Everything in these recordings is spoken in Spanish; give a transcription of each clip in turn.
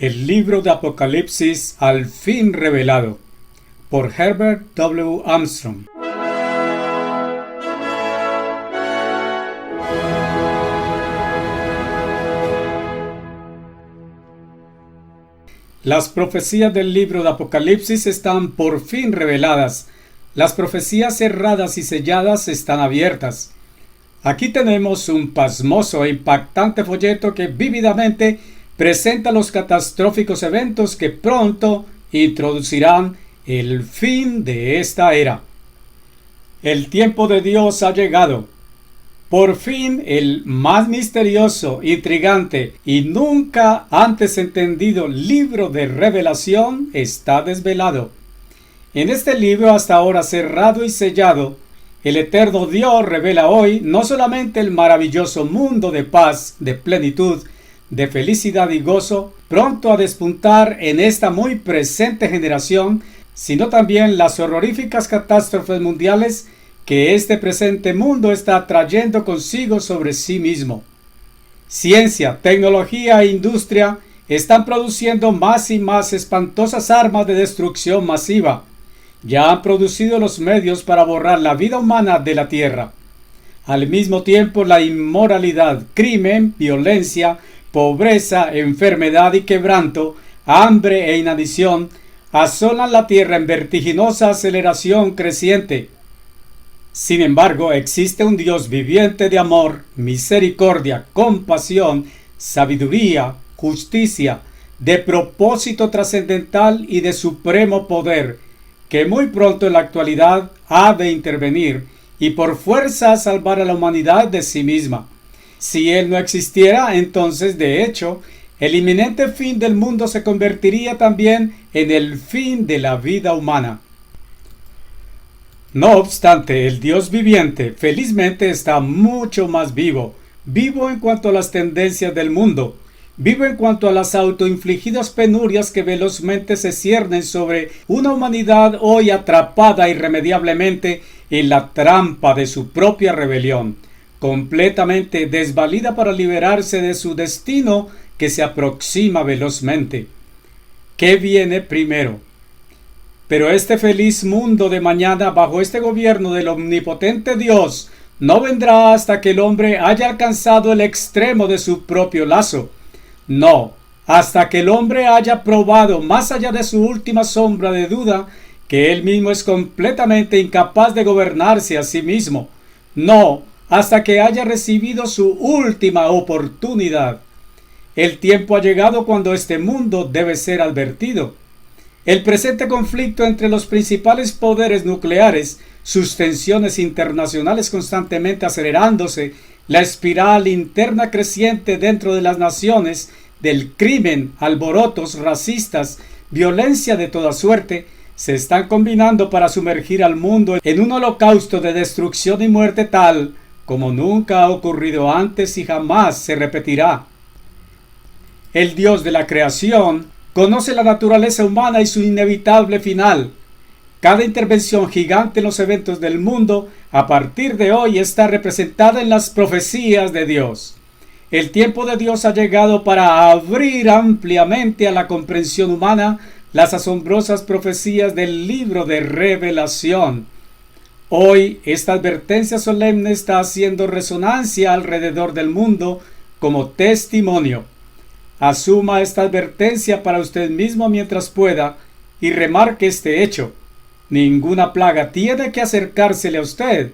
El libro de Apocalipsis al fin revelado, por Herbert W. Armstrong. Las profecías del libro de Apocalipsis están por fin reveladas. Las profecías cerradas y selladas están abiertas. Aquí tenemos un pasmoso e impactante folleto que vívidamente presenta los catastróficos eventos que pronto introducirán el fin de esta era. El tiempo de Dios ha llegado. Por fin el más misterioso, intrigante y nunca antes entendido libro de revelación está desvelado. En este libro hasta ahora cerrado y sellado, el eterno Dios revela hoy no solamente el maravilloso mundo de paz, de plenitud, de felicidad y gozo, pronto a despuntar en esta muy presente generación, sino también las horroríficas catástrofes mundiales que este presente mundo está trayendo consigo sobre sí mismo. Ciencia, tecnología e industria están produciendo más y más espantosas armas de destrucción masiva. Ya han producido los medios para borrar la vida humana de la tierra. Al mismo tiempo, la inmoralidad, crimen, violencia, pobreza, enfermedad y quebranto, hambre e inanición asolan la tierra en vertiginosa aceleración creciente. Sin embargo, existe un Dios viviente de amor, misericordia, compasión, sabiduría, justicia, de propósito trascendental y de supremo poder, que muy pronto en la actualidad ha de intervenir y por fuerza salvar a la humanidad de sí misma. Si Él no existiera, entonces, de hecho, el inminente fin del mundo se convertiría también en el fin de la vida humana. No obstante, el Dios viviente felizmente está mucho más vivo en cuanto a las tendencias del mundo, vivo en cuanto a las autoinfligidas penurias que velozmente se ciernen sobre una humanidad hoy atrapada irremediablemente en la trampa de su propia rebelión, completamente desvalida para liberarse de su destino que se aproxima velozmente. ¿Qué viene primero? Pero este feliz mundo de mañana, bajo este gobierno del omnipotente Dios, no vendrá hasta que el hombre haya alcanzado el extremo de su propio lazo. No, hasta que el hombre haya probado, más allá de su última sombra de duda, que él mismo es completamente incapaz de gobernarse a sí mismo. No, hasta que haya recibido su última oportunidad. El tiempo ha llegado cuando este mundo debe ser advertido. El presente conflicto entre los principales poderes nucleares, sus tensiones internacionales constantemente acelerándose, la espiral interna creciente dentro de las naciones, del crimen, alborotos racistas, violencia de toda suerte, se están combinando para sumergir al mundo en un holocausto de destrucción y muerte tal como nunca ha ocurrido antes y jamás se repetirá. El Dios de la creación conoce la naturaleza humana y su inevitable final. Cada intervención gigante en los eventos del mundo a partir de hoy está representada en las profecías de Dios. El tiempo de Dios ha llegado para abrir ampliamente a la comprensión humana las asombrosas profecías del libro de Revelación. Hoy esta advertencia solemne está haciendo resonancia alrededor del mundo como testimonio. Asuma esta advertencia para usted mismo mientras pueda y remarque este hecho. Ninguna plaga tiene que acercársele a usted.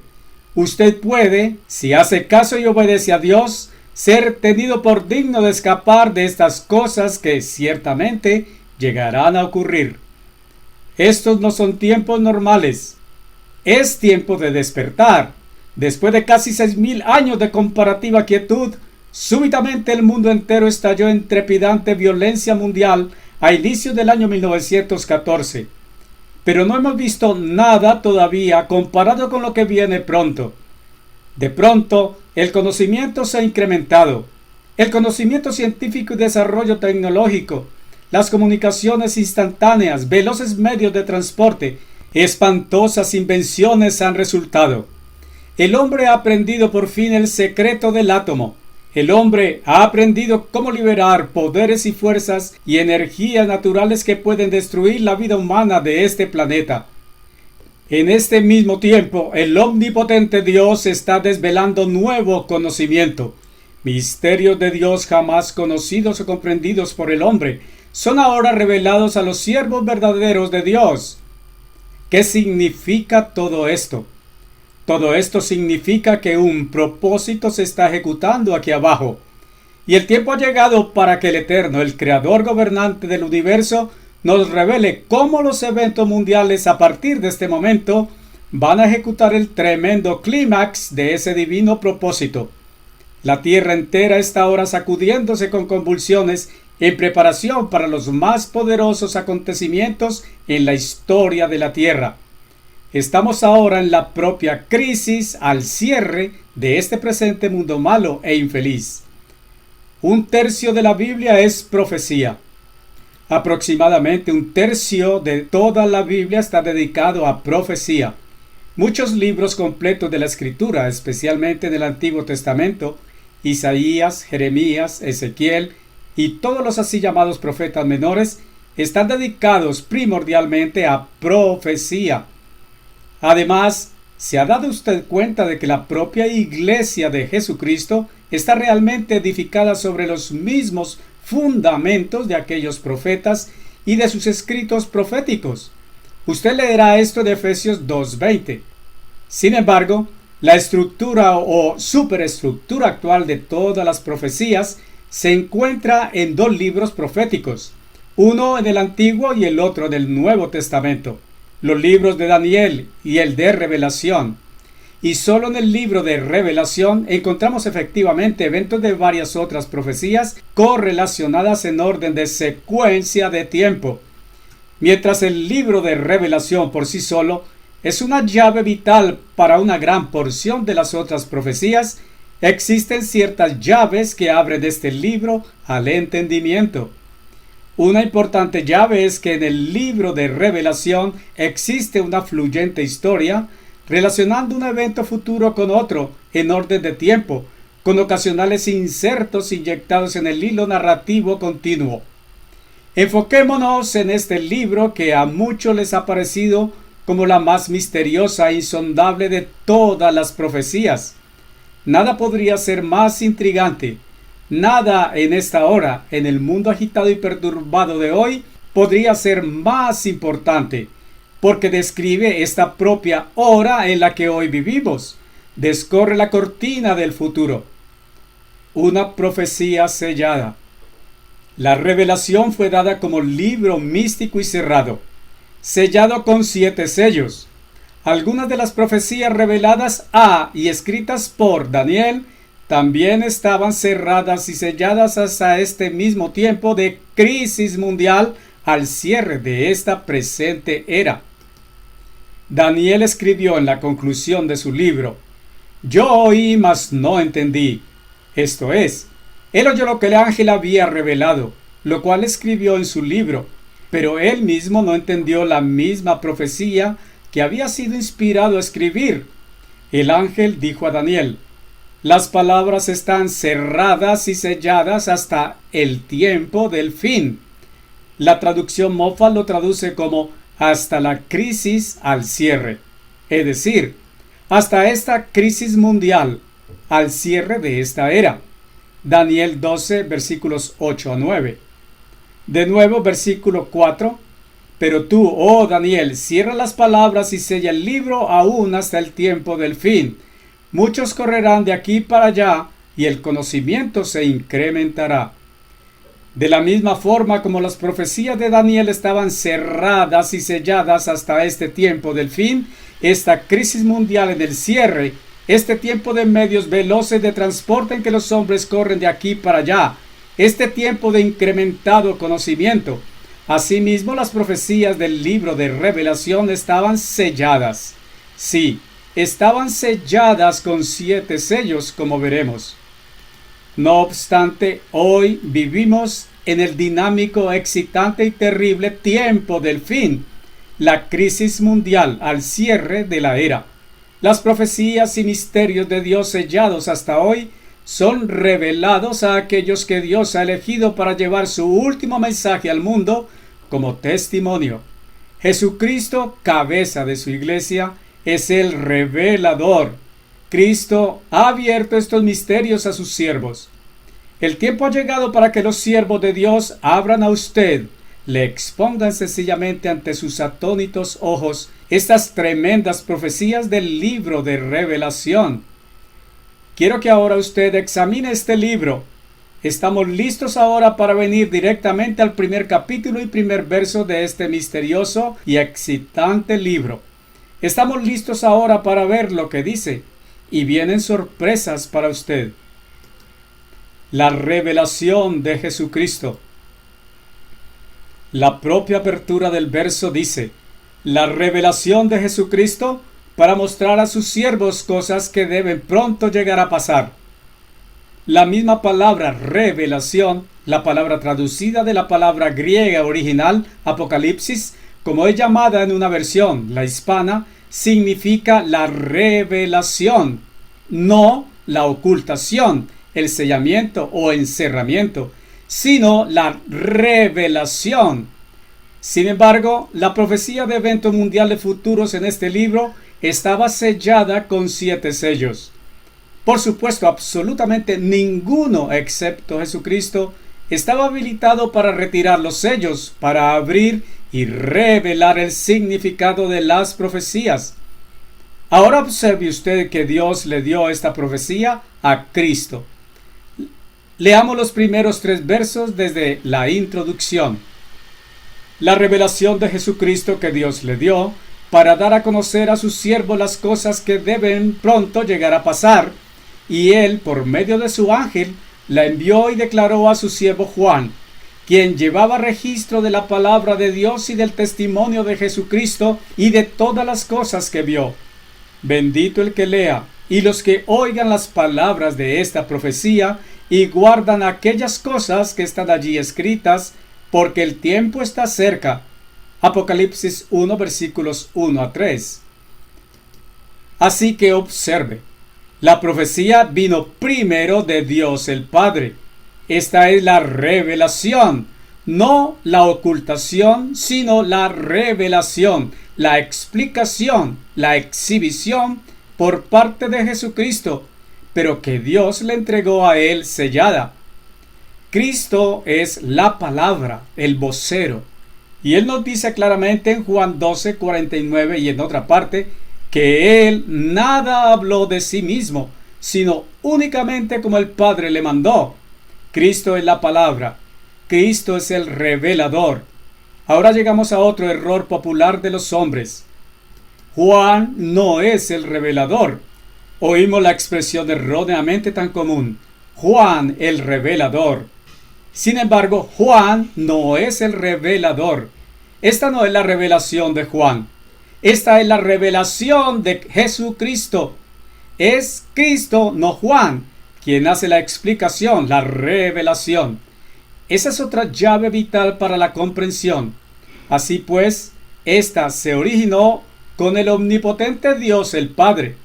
Usted puede, si hace caso y obedece a Dios, ser tenido por digno de escapar de estas cosas que ciertamente llegarán a ocurrir. Estos no son tiempos normales. Es tiempo de despertar. Después de casi 6,000 años de comparativa quietud, súbitamente el mundo entero estalló en trepidante violencia mundial a inicios del año 1914. Pero no hemos visto nada todavía comparado con lo que viene pronto. De pronto, el conocimiento se ha incrementado. El conocimiento científico y desarrollo tecnológico, las comunicaciones instantáneas, veloces medios de transporte, espantosas invenciones han resultado. El hombre ha aprendido por fin el secreto del átomo, El hombre ha aprendido cómo liberar poderes y fuerzas y energías naturales que pueden destruir la vida humana de este planeta. En este mismo tiempo, el omnipotente Dios está desvelando nuevo conocimiento. Misterios de Dios jamás conocidos o comprendidos por el hombre son ahora revelados a los siervos verdaderos de Dios. ¿Qué significa todo esto? Todo esto significa que un propósito se está ejecutando aquí abajo. Y el tiempo ha llegado para que el Eterno, el Creador gobernante del universo, nos revele cómo los eventos mundiales a partir de este momento van a ejecutar el tremendo clímax de ese divino propósito. La tierra entera está ahora sacudiéndose con convulsiones en preparación para los más poderosos acontecimientos en la historia de la tierra. Estamos ahora en la propia crisis al cierre de este presente mundo malo e infeliz. 1/3 de la Biblia es profecía. Aproximadamente 1/3 de toda la Biblia está dedicado a profecía. Muchos libros completos de la Escritura, especialmente en el Antiguo Testamento, Isaías, Jeremías, Ezequiel y todos los así llamados profetas menores, están dedicados primordialmente a profecía. Además, ¿se ha dado usted cuenta de que la propia Iglesia de Jesucristo está realmente edificada sobre los mismos fundamentos de aquellos profetas y de sus escritos proféticos? Usted leerá esto de Efesios 2:20. Sin embargo, la estructura o superestructura actual de todas las profecías se encuentra en 2 libros proféticos, uno en el Antiguo y el otro en el Nuevo Testamento, los libros de Daniel y el de Revelación. Y solo en el libro de Revelación encontramos efectivamente eventos de varias otras profecías correlacionadas en orden de secuencia de tiempo. Mientras el libro de Revelación por sí solo es una llave vital para una gran porción de las otras profecías, existen ciertas llaves que abren este libro al entendimiento. Una importante llave es que en el libro de Revelación existe una fluyente historia relacionando un evento futuro con otro en orden de tiempo, con ocasionales insertos inyectados en el hilo narrativo continuo. Enfoquémonos en este libro que a muchos les ha parecido como la más misteriosa e insondable de todas las profecías. Nada podría ser más intrigante. Nada en esta hora, en el mundo agitado y perturbado de hoy, podría ser más importante, porque describe esta propia hora en la que hoy vivimos. Descorre la cortina del futuro. Una profecía sellada. La revelación fue dada como libro místico y cerrado, sellado con 7 sellos. Algunas de las profecías reveladas a y escritas por Daniel también estaban cerradas y selladas hasta este mismo tiempo de crisis mundial al cierre de esta presente era. Daniel escribió en la conclusión de su libro: Yo oí, mas no entendí. Esto es, él oyó lo que el ángel había revelado, lo cual escribió en su libro, pero él mismo no entendió la misma profecía que había sido inspirado a escribir. El ángel dijo a Daniel: Las palabras están cerradas y selladas hasta el tiempo del fin. La traducción Moffat lo traduce como hasta la crisis al cierre, es decir, hasta esta crisis mundial, al cierre de esta era. Daniel 12, versículos 8 a 9. De nuevo, versículo 4. Pero tú, oh Daniel, cierra las palabras y sella el libro aún hasta el tiempo del fin. Muchos correrán de aquí para allá y el conocimiento se incrementará. De la misma forma como las profecías de Daniel estaban cerradas y selladas hasta este tiempo del fin, esta crisis mundial en el cierre, este tiempo de medios veloces de transporte en que los hombres corren de aquí para allá, este tiempo de incrementado conocimiento. Asimismo, las profecías del libro de Revelación estaban selladas. Sí, estaban selladas con 7 sellos, como veremos. No obstante, hoy vivimos en el dinámico, excitante y terrible tiempo del fin, la crisis mundial al cierre de la era. Las profecías y misterios de Dios sellados hasta hoy son revelados a aquellos que Dios ha elegido para llevar su último mensaje al mundo como testimonio. Jesucristo, cabeza de su iglesia, es el revelador. Cristo ha abierto estos misterios a sus siervos. El tiempo ha llegado para que los siervos de Dios abran a usted, le expongan sencillamente ante sus atónitos ojos estas tremendas profecías del libro de Revelación. Quiero que ahora usted examine este libro. Estamos listos ahora para venir directamente al primer capítulo y primer verso de este misterioso y excitante libro. Estamos listos ahora para ver lo que dice, y vienen sorpresas para usted. La revelación de Jesucristo. La propia apertura del verso dice: la revelación de Jesucristo para mostrar a sus siervos cosas que deben pronto llegar a pasar. La misma palabra revelación, la palabra traducida de la palabra griega original, Apocalipsis, como es llamada en una versión, la hispana, significa la revelación, no la ocultación, el sellamiento o encerramiento, sino la revelación. Sin embargo, la profecía de eventos mundiales futuros en este libro estaba sellada con 7 sellos. Por supuesto, absolutamente ninguno excepto Jesucristo estaba habilitado para retirar los sellos, para abrir y revelar el significado de las profecías. Ahora observe usted que Dios le dio esta profecía a Cristo. Leamos los primeros 3 versos desde la introducción. La revelación de Jesucristo que Dios le dio para dar a conocer a sus siervos las cosas que deben pronto llegar a pasar, y él, por medio de su ángel, la envió y declaró a su siervo Juan, quien llevaba registro de la palabra de Dios y del testimonio de Jesucristo y de todas las cosas que vio. Bendito el que lea y los que oigan las palabras de esta profecía y guardan aquellas cosas que están allí escritas, porque el tiempo está cerca. Apocalipsis 1, versículos 1 a 3. Así que observe. La profecía vino primero de Dios el Padre. Esta es la revelación, no la ocultación, sino la revelación, la explicación, la exhibición por parte de Jesucristo, pero que Dios le entregó a él sellada. Cristo es la palabra, el vocero, y él nos dice claramente en Juan 12, 49 y en otra parte, que él nada habló de sí mismo, sino únicamente como el Padre le mandó. Cristo es la palabra. Cristo es el revelador. Ahora llegamos a otro error popular de los hombres. Juan no es el revelador. Oímos la expresión erróneamente tan común: Juan el revelador. Sin embargo, Juan no es el revelador. Esta no es la revelación de Juan. Esta es la revelación de Jesucristo. Es Cristo, no Juan, quien hace la explicación, la revelación. Esa es otra llave vital para la comprensión. Así pues, esta se originó con el omnipotente Dios el Padre.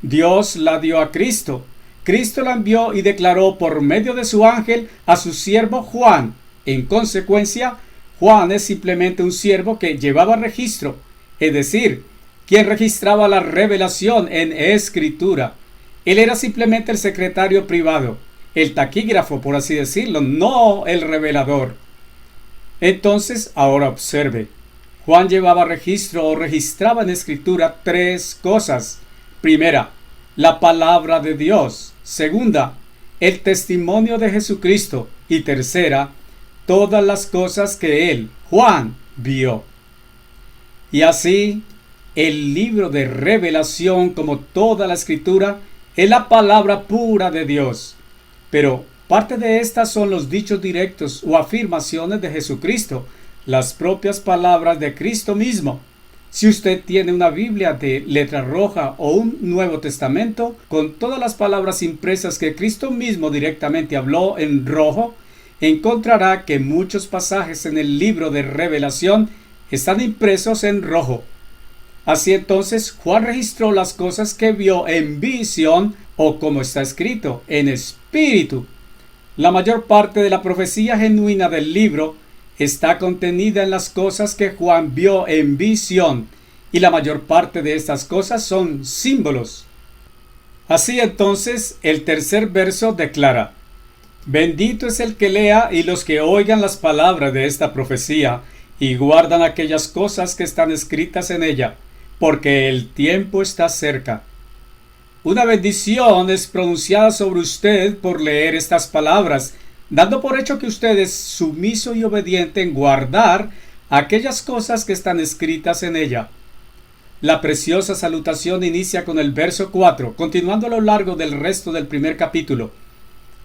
Dios la dio a Cristo. Cristo la envió y declaró por medio de su ángel a su siervo Juan. En consecuencia, Juan es simplemente un siervo que llevaba registro, es decir, quien registraba la revelación en escritura. Él era simplemente el secretario privado, el taquígrafo, por así decirlo, no el revelador. Entonces, ahora observe. Juan llevaba registro o registraba en escritura 3 cosas. Primera, la palabra de Dios. Segunda, el testimonio de Jesucristo. Y tercera, todas las cosas que él, Juan, vio. Y así, el libro de Revelación, como toda la escritura, es la palabra pura de Dios. Pero parte de estas son los dichos directos o afirmaciones de Jesucristo, las propias palabras de Cristo mismo. Si usted tiene una Biblia de letra roja o un Nuevo Testamento, con todas las palabras impresas que Cristo mismo directamente habló en rojo, encontrará que muchos pasajes en el libro de Revelación están impresos en rojo. Así entonces, Juan registró las cosas que vio en visión, o como está escrito, en espíritu espíritu. La mayor parte de la profecía genuina del libro está contenida en las cosas que Juan vio en visión, y la mayor parte de estas cosas son símbolos. Así entonces, el tercer verso declara: bendito es el que lea y los que oigan las palabras de esta profecía y guardan aquellas cosas que están escritas en ella, porque el tiempo está cerca. Una bendición es pronunciada sobre usted por leer estas palabras, dando por hecho que usted es sumiso y obediente en guardar aquellas cosas que están escritas en ella. La preciosa salutación inicia con el verso 4, continuando a lo largo del resto del primer capítulo.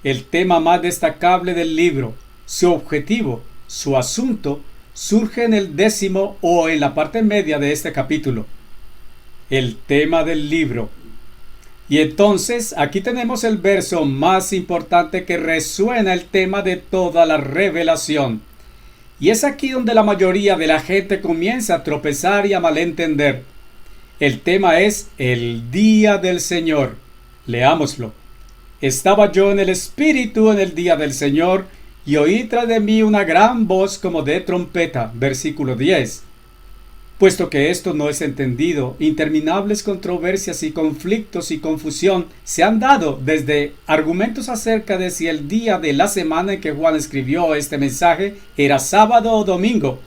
El tema más destacable del libro, su objetivo, su asunto, surge en el 10º o en la parte media de este capítulo. El tema del libro. Y entonces aquí tenemos el verso más importante que resuena el tema de toda la revelación. Y es aquí donde la mayoría de la gente comienza a tropezar y a malentender. El tema es el día del Señor. Leámoslo. Estaba yo en el Espíritu en el día del Señor, y oí tras de mí una gran voz como de trompeta. Versículo 10. Puesto que esto no es entendido, interminables controversias y conflictos y confusión se han dado desde argumentos acerca de si el día de la semana en que Juan escribió este mensaje era sábado o domingo.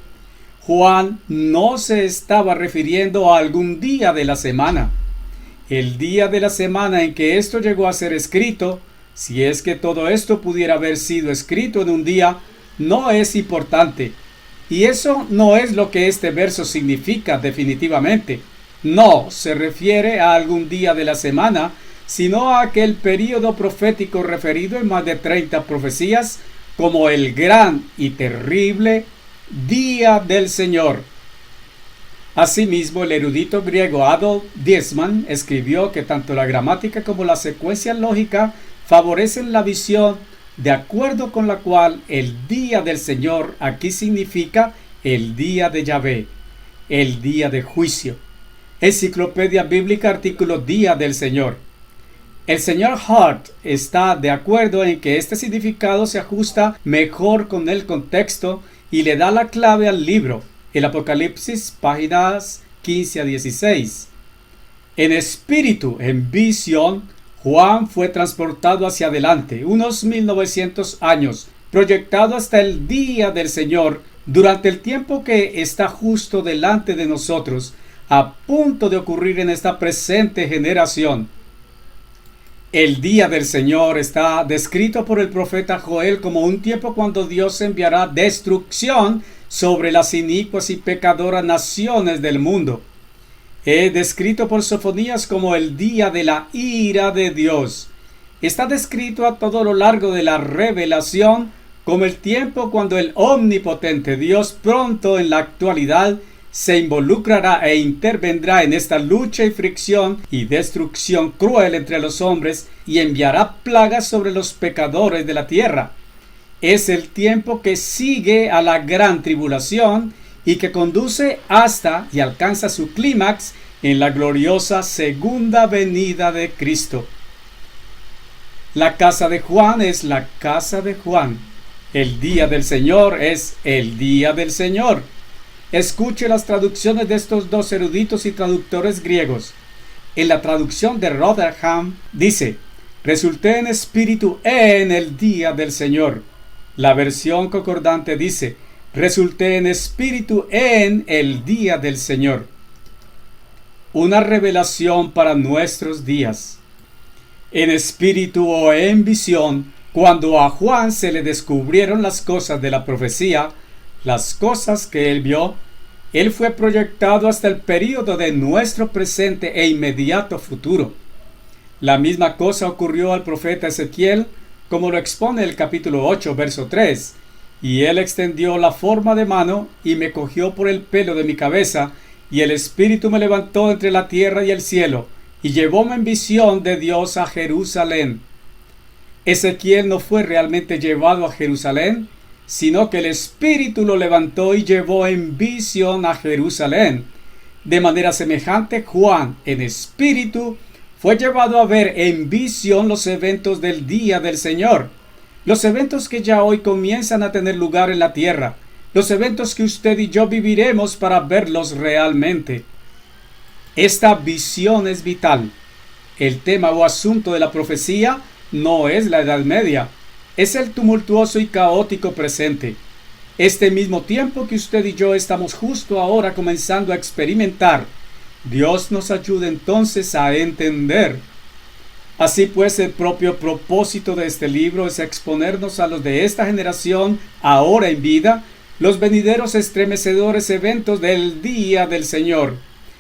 Juan no se estaba refiriendo a algún día de la semana. El día de la semana en que esto llegó a ser escrito, si es que todo esto pudiera haber sido escrito en un día, no es importante. Y eso no es lo que este verso significa definitivamente. No se refiere a algún día de la semana, sino a aquel período profético referido en más de 30 profecías como el gran y terrible día del Señor. Asimismo, el erudito griego Adolf Diesmann escribió que tanto la gramática como la secuencia lógica favorecen la visión, de acuerdo con la cual el día del Señor aquí significa el día de Yahvé, el día de juicio. Enciclopedia Bíblica, artículo Día del Señor. El señor Hart está de acuerdo en que este significado se ajusta mejor con el contexto y le da la clave al libro, el Apocalipsis, páginas 15 a 16. En espíritu, en visión, Juan fue transportado hacia adelante, unos 1900 años, proyectado hasta el día del Señor, durante el tiempo que está justo delante de nosotros, a punto de ocurrir en esta presente generación. El día del Señor está descrito por el profeta Joel como un tiempo cuando Dios enviará destrucción sobre las inicuas y pecadoras naciones del mundo. Es descrito por Sofonías como el día de la ira de Dios. Está descrito a todo lo largo de la revelación como el tiempo cuando el omnipotente Dios pronto en la actualidad se involucrará e intervendrá en esta lucha y fricción y destrucción cruel entre los hombres y enviará plagas sobre los pecadores de la tierra. Es el tiempo que sigue a la gran tribulación y que conduce hasta y alcanza su clímax en la gloriosa segunda venida de Cristo. La casa de Juan es la casa de Juan. El día del Señor es el día del Señor. Escuche las traducciones de estos dos eruditos y traductores griegos. En la traducción de Rotherham dice: resulté en espíritu en el día del Señor. La versión concordante dice: resulté en espíritu en el día del Señor. Una revelación para nuestros días. En espíritu o en visión, cuando a Juan se le descubrieron las cosas de la profecía, las cosas que él vio, él fue proyectado hasta el período de nuestro presente e inmediato futuro. La misma cosa ocurrió al profeta Ezequiel, como lo expone el capítulo 8, verso 3. Y él extendió la forma de mano y me cogió por el pelo de mi cabeza, y el Espíritu me levantó entre la tierra y el cielo, y llevóme en visión de Dios a Jerusalén. Ezequiel no fue realmente llevado a Jerusalén, sino que el Espíritu lo levantó y llevó en visión a Jerusalén. De manera semejante, Juan, en espíritu, Fue llevado a ver en visión los eventos del día del Señor, los eventos que ya hoy comienzan a tener lugar en la tierra, los eventos que usted y yo viviremos para verlos realmente. Esta visión es vital. El tema o asunto de la profecía no es la Edad Media, es el tumultuoso y caótico presente. Este mismo tiempo que usted y yo estamos justo ahora comenzando a experimentar. Dios nos ayude entonces a entender. Así pues, el propio propósito de este libro es exponernos a los de esta generación, ahora en vida, los venideros estremecedores eventos del día del Señor.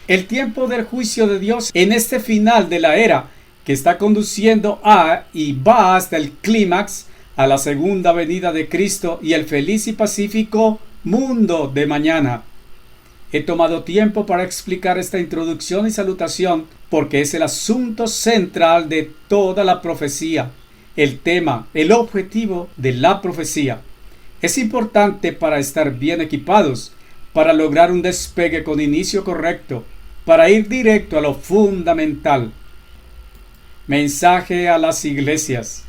El tiempo del juicio de Dios en este final de la era, que está conduciendo a y va hasta el clímax, a la segunda venida de Cristo y el feliz y pacífico mundo de mañana. He tomado tiempo para explicar esta introducción y salutación porque es el asunto central de toda la profecía, el tema, el objetivo de la profecía. Es importante para estar bien equipados, para lograr un despegue con inicio correcto, para ir directo a lo fundamental. Mensaje a las iglesias.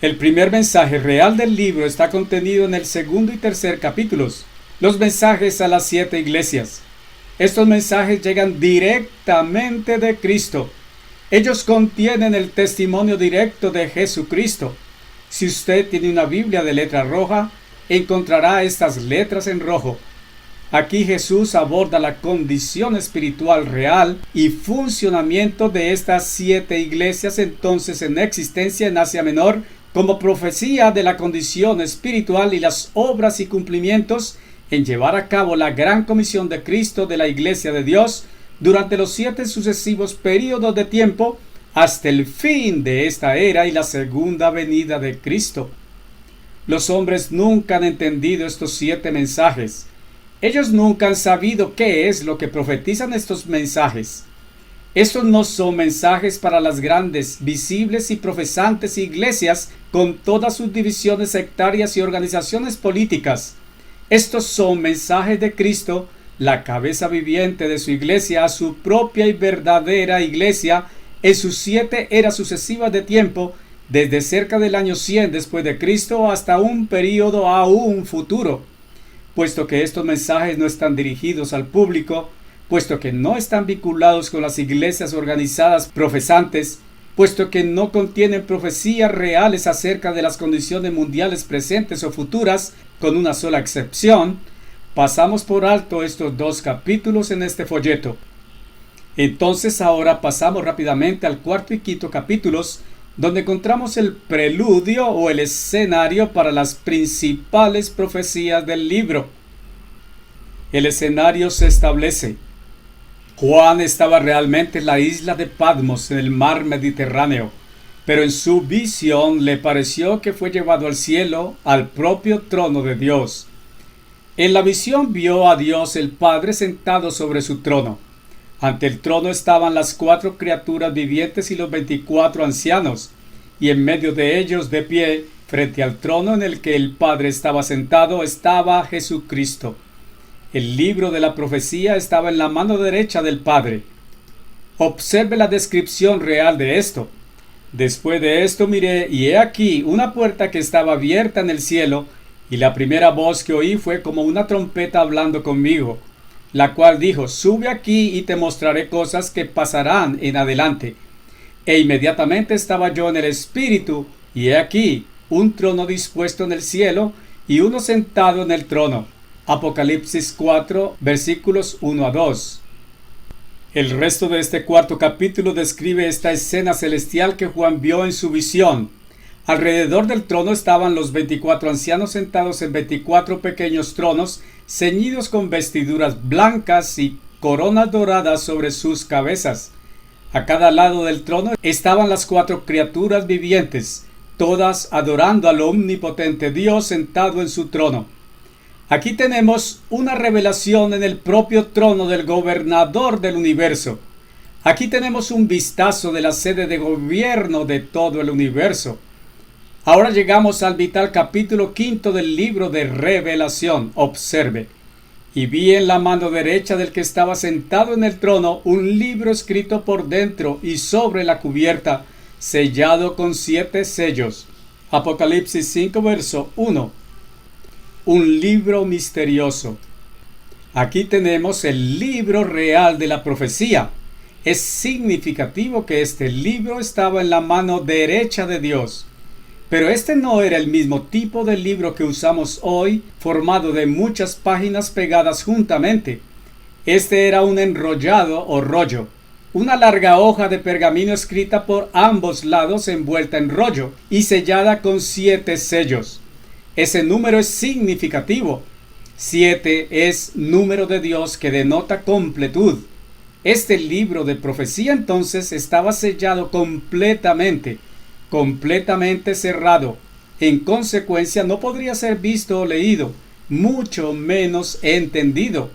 El primer mensaje real del libro está contenido en el segundo y tercer capítulos, los mensajes a las 7 iglesias. Estos mensajes llegan directamente de Cristo. Ellos contienen el testimonio directo de Jesucristo. Si usted tiene una Biblia de letra roja, encontrará estas letras en rojo. Aquí Jesús aborda la condición espiritual real y funcionamiento de estas 7 iglesias entonces en existencia en Asia Menor, como profecía de la condición espiritual y las obras y cumplimientos en llevar a cabo la gran comisión de Cristo de la Iglesia de Dios durante los 7 sucesivos períodos de tiempo hasta el fin de esta era y la segunda venida de Cristo. Los hombres nunca han entendido estos 7 mensajes. Ellos nunca han sabido qué es lo que profetizan estos mensajes. Estos no son mensajes para las grandes, visibles y profesantes iglesias con todas sus divisiones sectarias y organizaciones políticas. Estos son mensajes de Cristo, la cabeza viviente de su iglesia, a su propia y verdadera iglesia en sus 7 eras sucesivas de tiempo, desde cerca del año 100 después de Cristo hasta un período aún futuro. Puesto que estos mensajes no están dirigidos al público, puesto que no están vinculados con las iglesias organizadas profesantes, puesto que no contienen profecías reales acerca de las condiciones mundiales presentes o futuras, con una sola excepción, pasamos por alto estos 2 capítulos en este folleto. Entonces ahora pasamos rápidamente al cuarto y quinto capítulos, donde encontramos el preludio o el escenario para las principales profecías del libro. El escenario se establece. Juan estaba realmente en la isla de Patmos, en el mar Mediterráneo, pero en su visión le pareció que fue llevado al cielo, al propio trono de Dios. En la visión vio a Dios el Padre sentado sobre su trono. Ante el trono estaban las 4 criaturas vivientes y los 24 ancianos, y en medio de ellos, de pie, frente al trono en el que el Padre estaba sentado, estaba Jesucristo. El libro de la profecía estaba en la mano derecha del Padre. Observe la descripción real de esto. Después de esto miré, y he aquí una puerta que estaba abierta en el cielo, y la primera voz que oí fue como una trompeta hablando conmigo, la cual dijo: sube aquí y te mostraré cosas que pasarán en adelante. E inmediatamente estaba yo en el Espíritu, y he aquí un trono dispuesto en el cielo, y uno sentado en el trono. Apocalipsis 4, versículos 1 a 2. El resto de este cuarto capítulo describe esta escena celestial que Juan vio en su visión. Alrededor del trono estaban los 24 ancianos sentados en 24 pequeños tronos, ceñidos con vestiduras blancas y coronas doradas sobre sus cabezas. A cada lado del trono estaban las 4 criaturas vivientes, todas adorando al omnipotente Dios sentado en su trono. Aquí tenemos una revelación en el propio trono del gobernador del universo. Aquí tenemos un vistazo de la sede de gobierno de todo el universo. Ahora llegamos al vital capítulo 5 del libro de Revelación. Observe. Y vi en la mano derecha del que estaba sentado en el trono un libro escrito por dentro y sobre la cubierta, sellado con 7 sellos. Apocalipsis 5, verso 1. Un libro misterioso. Aquí tenemos el libro real de la profecía. Es significativo que este libro estaba en la mano derecha de Dios. Pero este no era el mismo tipo de libro que usamos hoy, formado de muchas páginas pegadas juntamente. Este era un enrollado o rollo, una larga hoja de pergamino escrita por ambos lados envuelta en rollo y sellada con 7 sellos. Ese número es significativo. 7 es número de Dios que denota completud. Este libro de profecía entonces estaba sellado completamente cerrado. En consecuencia no podría ser visto o leído, mucho menos entendido.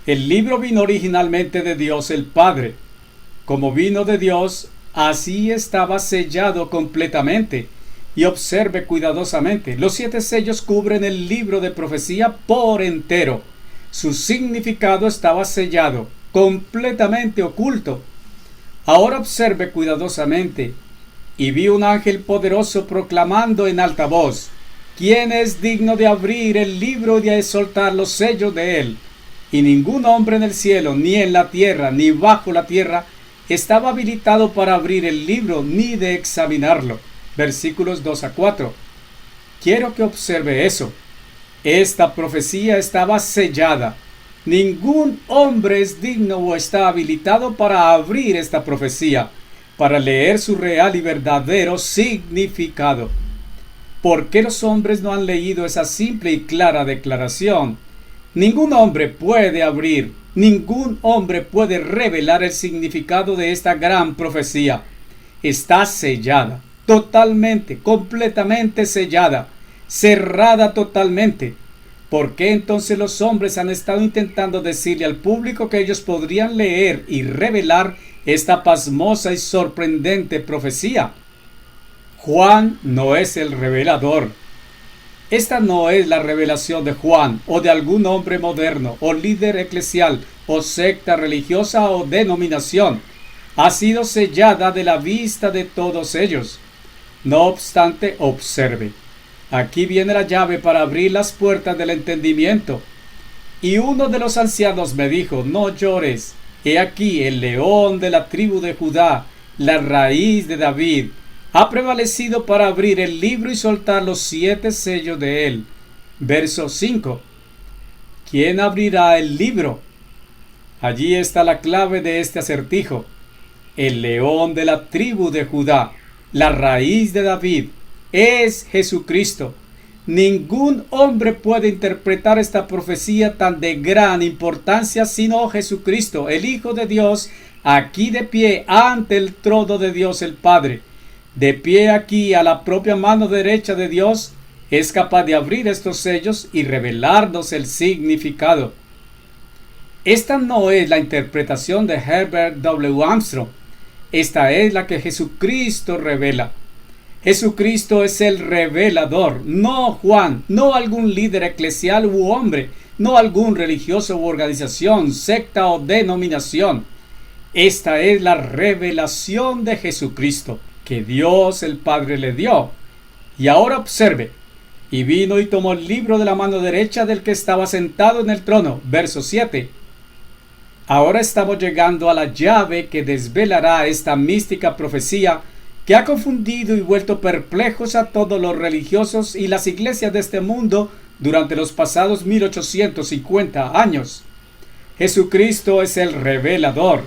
El libro vino originalmente de Dios el Padre. Como vino de Dios, así estaba sellado completamente. Y observe cuidadosamente, los 7 sellos cubren el libro de profecía por entero. Su significado estaba sellado, completamente oculto. Ahora observe cuidadosamente. Y vi un ángel poderoso proclamando en alta voz: ¿Quién es digno de abrir el libro y de soltar los sellos de él? Y ningún hombre en el cielo, ni en la tierra, ni bajo la tierra, estaba habilitado para abrir el libro, ni de examinarlo. Versículos 2 a 4. Quiero que observe eso. Esta profecía estaba sellada. Ningún hombre es digno o está habilitado para abrir esta profecía, para leer su real y verdadero significado. ¿Por qué los hombres no han leído esa simple y clara declaración? Ningún hombre puede abrir, ningún hombre puede revelar el significado de esta gran profecía. Está sellada, totalmente, completamente sellada, cerrada totalmente. ¿Por qué entonces los hombres han estado intentando decirle al público que ellos podrían leer y revelar esta pasmosa y sorprendente profecía? Juan no es el revelador. Esta no es la revelación de Juan o de algún hombre moderno o líder eclesial o secta religiosa o denominación. Ha sido sellada de la vista de todos ellos. No obstante, observe. Aquí viene la llave para abrir las puertas del entendimiento. Y uno de los ancianos me dijo: no llores. He aquí el león de la tribu de Judá, la raíz de David, ha prevalecido para abrir el libro y soltar los 7 sellos de él. Verso 5. ¿Quién abrirá el libro? Allí está la clave de este acertijo. El león de la tribu de Judá, la raíz de David, es Jesucristo. Ningún hombre puede interpretar esta profecía tan de gran importancia sino Jesucristo, el Hijo de Dios, aquí de pie ante el trono de Dios el Padre. De pie aquí a la propia mano derecha de Dios, es capaz de abrir estos sellos y revelarnos el significado. Esta no es la interpretación de Herbert W. Armstrong. Esta es la que Jesucristo revela. Jesucristo es el revelador, no Juan, no algún líder eclesial u hombre, no algún religioso u organización, secta o denominación. Esta es la revelación de Jesucristo, que Dios el Padre le dio. Y ahora observe. Y vino y tomó el libro de la mano derecha del que estaba sentado en el trono. Verso 7. Ahora estamos llegando a la llave que desvelará esta mística profecía que ha confundido y vuelto perplejos a todos los religiosos y las iglesias de este mundo durante los pasados 1850 años. Jesucristo es el revelador,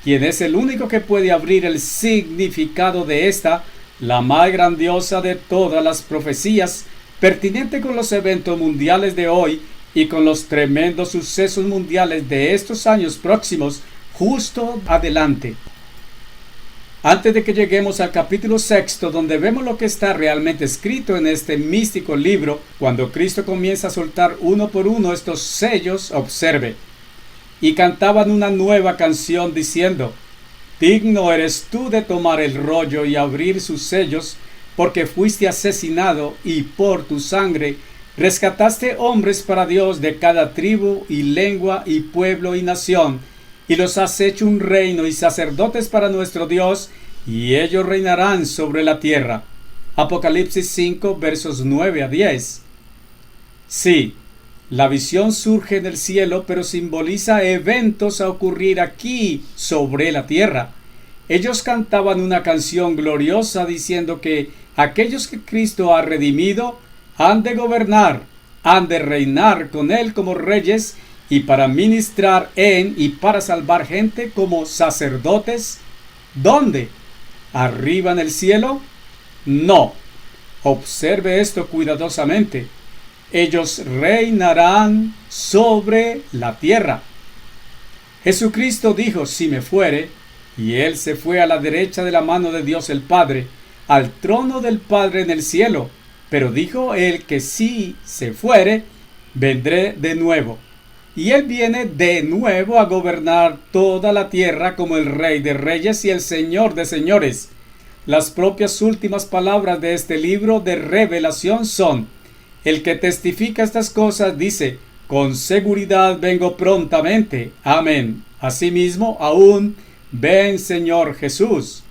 quien es el único que puede abrir el significado de esta, la más grandiosa de todas las profecías, pertinente con los eventos mundiales de hoy y con los tremendos sucesos mundiales de estos años próximos, justo adelante. Antes de que lleguemos al capítulo 6, donde vemos lo que está realmente escrito en este místico libro, cuando Cristo comienza a soltar uno por uno estos sellos, observe. Y cantaban una nueva canción diciendo: digno eres tú de tomar el rollo y abrir sus sellos, porque fuiste asesinado y por tu sangre Rescataste hombres para Dios de cada tribu y lengua y pueblo y nación, y los has hecho un reino y sacerdotes para nuestro Dios, y ellos reinarán sobre la tierra. Apocalipsis 5, versos 9 a 10. Sí, la visión surge en el cielo, pero simboliza eventos a ocurrir aquí sobre la tierra. Ellos cantaban una canción gloriosa diciendo que aquellos que Cristo ha redimido han de gobernar, han de reinar con Él como reyes y para ministrar en y para salvar gente como sacerdotes. ¿Dónde? ¿Arriba en el cielo? No. Observe esto cuidadosamente. Ellos reinarán sobre la tierra. Jesucristo dijo, si me fuere, y Él se fue a la derecha de la mano de Dios el Padre, al trono del Padre en el cielo. Pero dijo Él que si se fuere, vendré de nuevo. Y Él viene de nuevo a gobernar toda la tierra como el Rey de Reyes y el Señor de Señores. Las propias últimas palabras de este libro de Revelación son: el que testifica estas cosas dice, con seguridad vengo prontamente. Amén. Asimismo, aún, ven Señor Jesús.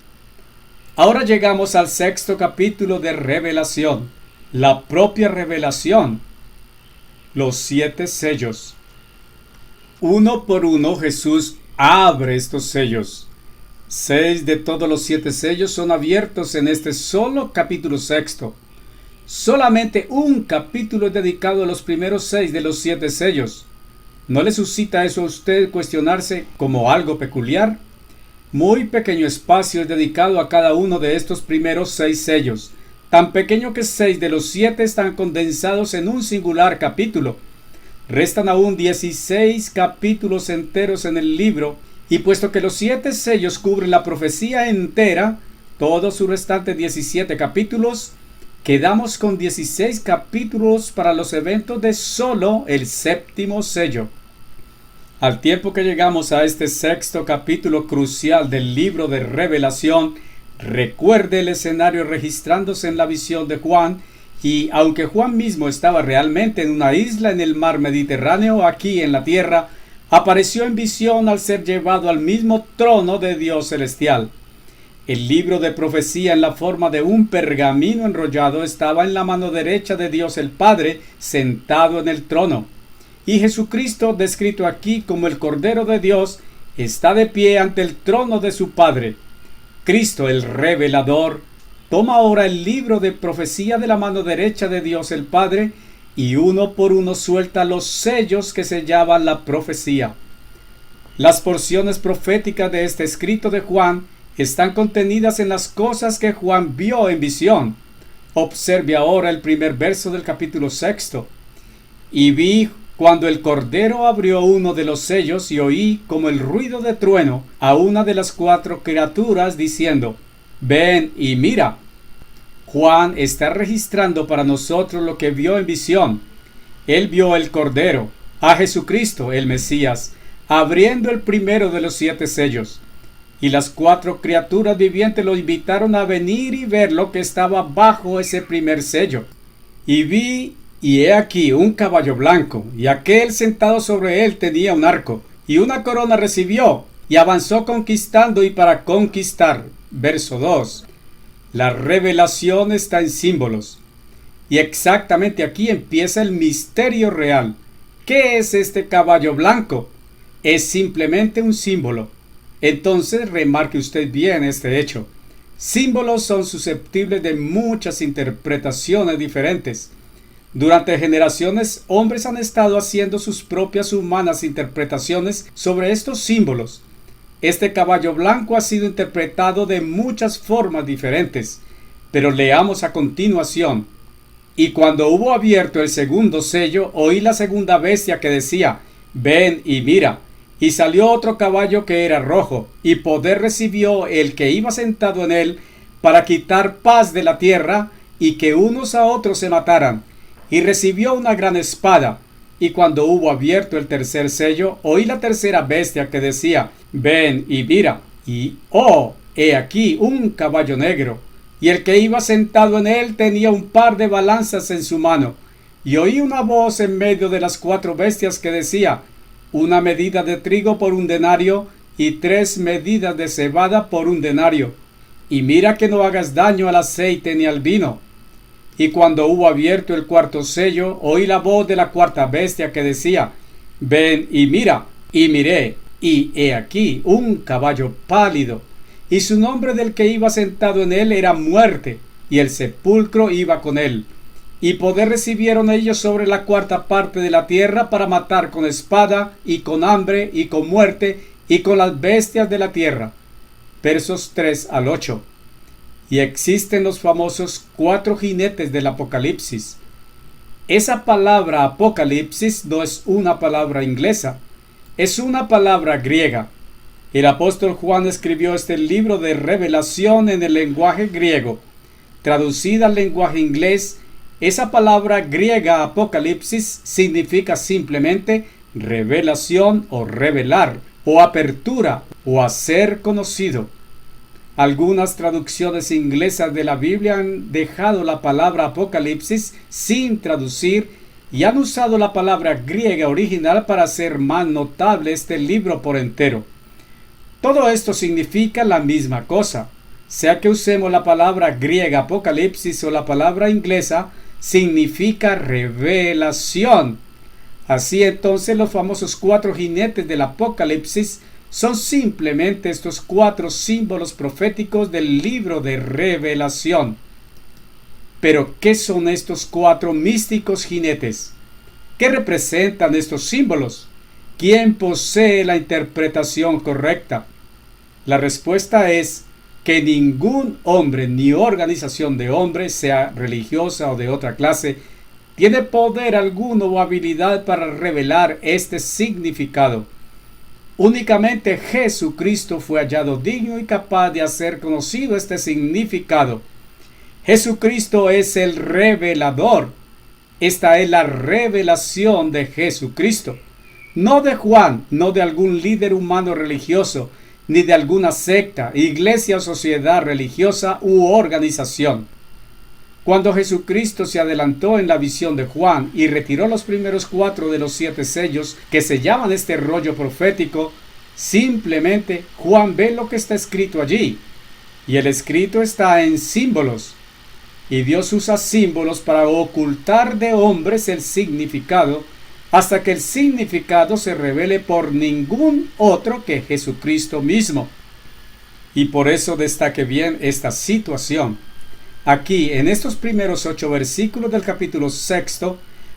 Ahora llegamos al 6º capítulo de Revelación, la propia revelación, los 7 sellos. Uno por uno Jesús abre estos sellos. 6 de todos los 7 sellos son abiertos en este solo capítulo 6. Solamente un capítulo es dedicado a los primeros 6 de los 7 sellos. ¿No le suscita eso a usted cuestionarse como algo peculiar? Muy pequeño espacio es dedicado a cada uno de estos primeros 6 sellos, tan pequeño que 6 de los 7 están condensados en un singular capítulo. Restan aún 16 capítulos enteros en el libro, y puesto que los 7 sellos cubren la profecía entera, todos sus restantes 17 capítulos, quedamos con 16 capítulos para los eventos de solo el 7º sello. Al tiempo que llegamos a este 6º capítulo crucial del libro de Revelación, recuerde el escenario registrándose en la visión de Juan, y aunque Juan mismo estaba realmente en una isla en el mar Mediterráneo, aquí en la tierra, apareció en visión al ser llevado al mismo trono de Dios celestial. El libro de profecía en la forma de un pergamino enrollado estaba en la mano derecha de Dios el Padre, sentado en el trono. Y Jesucristo, descrito aquí como el Cordero de Dios, está de pie ante el trono de su Padre. Cristo, el revelador, toma ahora el libro de profecía de la mano derecha de Dios el Padre y uno por uno suelta los sellos que sellaban la profecía. Las porciones proféticas de este escrito de Juan están contenidas en las cosas que Juan vio en visión. Observe ahora el primer verso del capítulo 6. Y vi cuando el Cordero abrió uno de los sellos y oí como el ruido de trueno a una de las 4 criaturas diciendo, ven y mira. Juan está registrando para nosotros lo que vio en visión. Él vio el Cordero, a Jesucristo, el Mesías, abriendo el primero de los 7 sellos. Y las 4 criaturas vivientes lo invitaron a venir y ver lo que estaba bajo ese primer sello. Y vi, y he aquí un caballo blanco, y aquel sentado sobre él tenía un arco, y una corona recibió, y avanzó conquistando y para conquistar. Verso 2. La revelación está en símbolos. Y exactamente aquí empieza el misterio real. ¿Qué es este caballo blanco? Es simplemente un símbolo. Entonces remarque usted bien este hecho. Símbolos son susceptibles de muchas interpretaciones diferentes. Durante generaciones, hombres han estado haciendo sus propias humanas interpretaciones sobre estos símbolos. Este caballo blanco ha sido interpretado de muchas formas diferentes, pero leamos a continuación. Y cuando hubo abierto el segundo sello, oí la segunda bestia que decía, ven y mira. Y salió otro caballo que era rojo, y poder recibió el que iba sentado en él, para quitar paz de la tierra, y que unos a otros se mataran. Y recibió una gran espada. Y cuando hubo abierto el tercer sello, oí la tercera bestia que decía, ven y mira. Y he aquí un caballo negro. Y el que iba sentado en él tenía un par de balanzas en su mano. Y oí una voz en medio de las 4 bestias que decía: una medida de trigo por 1 denario, y 3 medidas de cebada por 1 denario. Y mira que no hagas daño al aceite ni al vino. Y cuando hubo abierto el 4º sello, oí la voz de la 4ª bestia que decía: ven y mira. Y miré, y he aquí un caballo pálido, y su nombre del que iba sentado en él era Muerte, y el sepulcro iba con él. Y poder recibieron ellos sobre la 4ª parte de la tierra para matar con espada, y con hambre, y con muerte, y con las bestias de la tierra. Versos 3 al 8. Y existen los famosos 4 jinetes del Apocalipsis. Esa palabra Apocalipsis no es una palabra inglesa, es una palabra griega. El apóstol Juan escribió este libro de revelación en el lenguaje griego. Traducida al lenguaje inglés, esa palabra griega Apocalipsis significa simplemente revelación o revelar, o apertura, o hacer conocido. Algunas traducciones inglesas de la Biblia han dejado la palabra Apocalipsis sin traducir y han usado la palabra griega original para hacer más notable este libro por entero. Todo esto significa la misma cosa. Sea que usemos la palabra griega Apocalipsis o la palabra inglesa, significa revelación. Así entonces los famosos 4 jinetes del Apocalipsis son simplemente estos 4 símbolos proféticos del libro de Revelación. Pero, ¿qué son estos 4 místicos jinetes? ¿Qué representan estos símbolos? ¿Quién posee la interpretación correcta? La respuesta es que ningún hombre ni organización de hombres, sea religiosa o de otra clase, tiene poder alguno o habilidad para revelar este significado. Únicamente Jesucristo fue hallado digno y capaz de hacer conocido este significado. Jesucristo es el revelador. Esta es la revelación de Jesucristo. No de Juan, no de algún líder humano religioso, ni de alguna secta, iglesia o sociedad religiosa u organización. Cuando Jesucristo se adelantó en la visión de Juan y retiró los primeros 4 de los 7 sellos que sellaban este rollo profético, simplemente Juan ve lo que está escrito allí. Y el escrito está en símbolos. Y Dios usa símbolos para ocultar de hombres el significado, hasta que el significado se revele por ningún otro que Jesucristo mismo. Y por eso destaque bien esta situación. Aquí, en estos primeros 8 versículos del capítulo 6,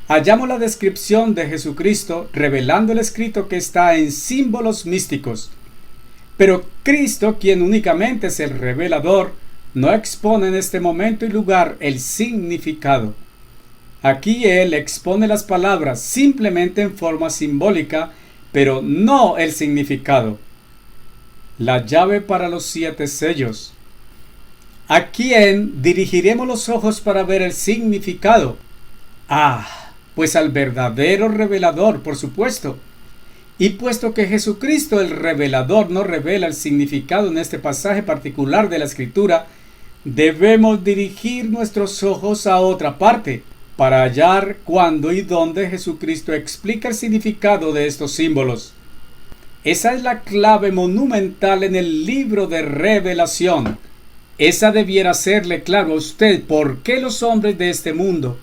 hallamos la descripción de Jesucristo revelando el escrito que está en símbolos místicos. Pero Cristo, quien únicamente es el revelador, no expone en este momento y lugar el significado. Aquí Él expone las palabras simplemente en forma simbólica, pero no el significado. La llave para los 7 sellos. ¿A quién dirigiremos los ojos para ver el significado? Pues al verdadero revelador, por supuesto. Y puesto que Jesucristo el revelador no revela el significado en este pasaje particular de la Escritura, debemos dirigir nuestros ojos a otra parte, para hallar cuándo y dónde Jesucristo explica el significado de estos símbolos. Esa es la clave monumental en el libro de Revelación. Esa debiera hacerle claro a usted por qué los hombres de este mundo,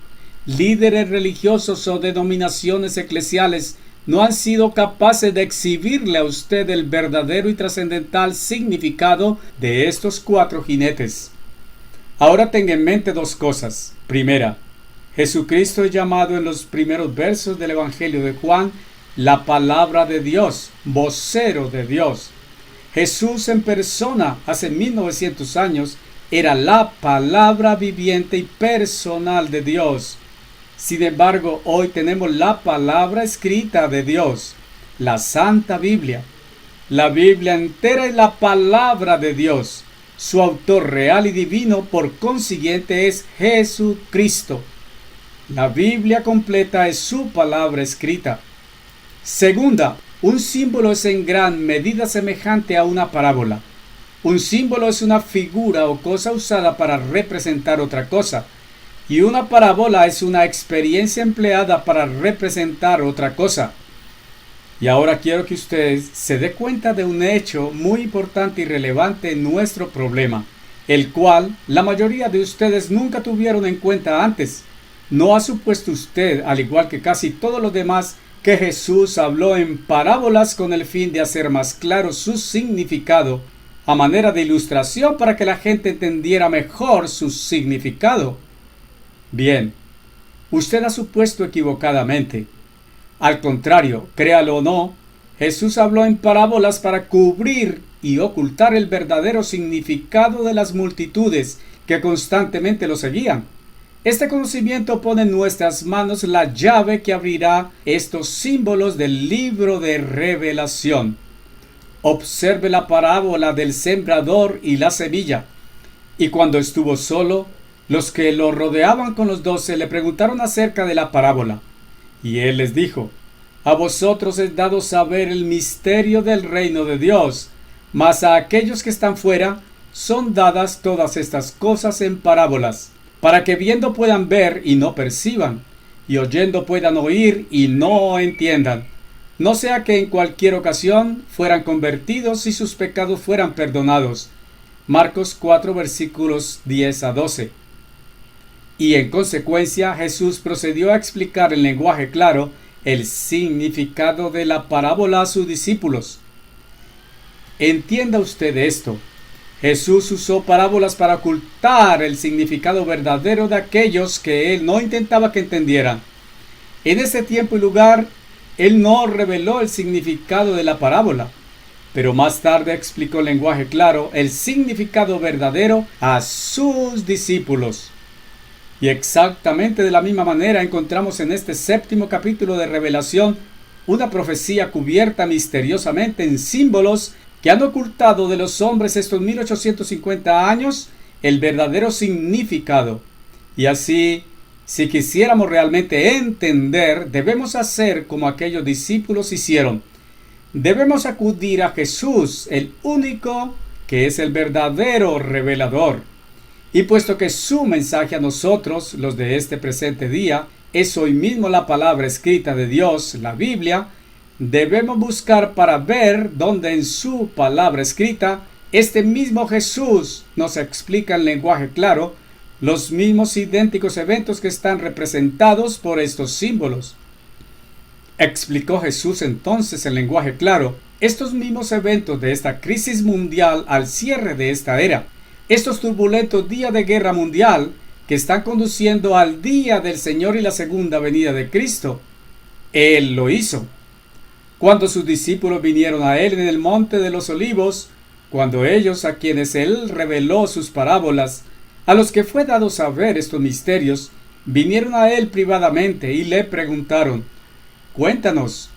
líderes religiosos o denominaciones eclesiales, no han sido capaces de exhibirle a usted el verdadero y trascendental significado de estos 4 jinetes. Ahora tenga en mente 2 cosas. Primera, Jesucristo es llamado en los primeros versos del Evangelio de Juan la palabra de Dios, vocero de Dios. Jesús en persona, hace 1900 años, era la palabra viviente y personal de Dios. Sin embargo, hoy tenemos la palabra escrita de Dios, la Santa Biblia. La Biblia entera es la palabra de Dios. Su autor real y divino, por consiguiente, es Jesucristo. La Biblia completa es su palabra escrita. Segunda, un símbolo es en gran medida semejante a una parábola. Un símbolo es una figura o cosa usada para representar otra cosa. Y una parábola es una experiencia empleada para representar otra cosa. Y ahora quiero que usted se dé cuenta de un hecho muy importante y relevante en nuestro problema, el cual la mayoría de ustedes nunca tuvieron en cuenta antes. ¿No ha supuesto usted, al igual que casi todos los demás, que Jesús habló en parábolas con el fin de hacer más claro su significado, a manera de ilustración para que la gente entendiera mejor su significado? Bien, usted ha supuesto equivocadamente. Al contrario, créalo o no, Jesús habló en parábolas para cubrir y ocultar el verdadero significado de las multitudes que constantemente lo seguían. Este conocimiento pone en nuestras manos la llave que abrirá estos símbolos del libro de Revelación. Observe la parábola del sembrador y la semilla. Y cuando estuvo solo, los que lo rodeaban con los 12 le preguntaron acerca de la parábola. Y él les dijo: a vosotros es dado saber el misterio del reino de Dios, mas a aquellos que están fuera son dadas todas estas cosas en parábolas, para que viendo puedan ver y no perciban, y oyendo puedan oír y no entiendan, no sea que en cualquier ocasión fueran convertidos y sus pecados fueran perdonados. Marcos 4 versículos 10 a 12. Y en consecuencia Jesús procedió a explicar en lenguaje claro el significado de la parábola a sus discípulos. Entienda usted esto. Jesús usó parábolas para ocultar el significado verdadero de aquellos que él no intentaba que entendieran. En ese tiempo y lugar, él no reveló el significado de la parábola, pero más tarde explicó en lenguaje claro el significado verdadero a sus discípulos. Y exactamente de la misma manera encontramos en este 7º capítulo de Revelación una profecía cubierta misteriosamente en símbolos que han ocultado de los hombres estos 1850 años el verdadero significado. Y así, si quisiéramos realmente entender, debemos hacer como aquellos discípulos hicieron. Debemos acudir a Jesús, el único que es el verdadero revelador. Y puesto que su mensaje a nosotros, los de este presente día, es hoy mismo la palabra escrita de Dios, la Biblia, debemos buscar para ver dónde en su palabra escrita, este mismo Jesús nos explica en lenguaje claro los mismos idénticos eventos que están representados por estos símbolos. Explicó Jesús entonces en lenguaje claro estos mismos eventos de esta crisis mundial al cierre de esta era. Estos turbulentos días de guerra mundial que están conduciendo al día del Señor y la segunda venida de Cristo. Él lo hizo. Cuando sus discípulos vinieron a él en el monte de los olivos, cuando ellos a quienes él reveló sus parábolas, a los que fue dado saber estos misterios, vinieron a él privadamente y le preguntaron: cuéntanos,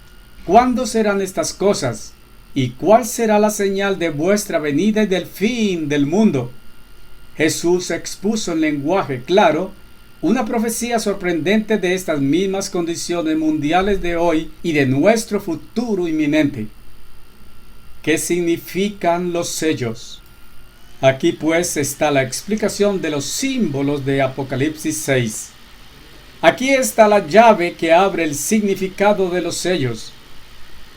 ¿cuándo serán estas cosas? ¿Y cuál será la señal de vuestra venida y del fin del mundo? Jesús expuso en lenguaje claro una profecía sorprendente de estas mismas condiciones mundiales de hoy y de nuestro futuro inminente. ¿Qué significan los sellos? Aquí pues está la explicación de los símbolos de Apocalipsis 6. Aquí está la llave que abre el significado de los sellos.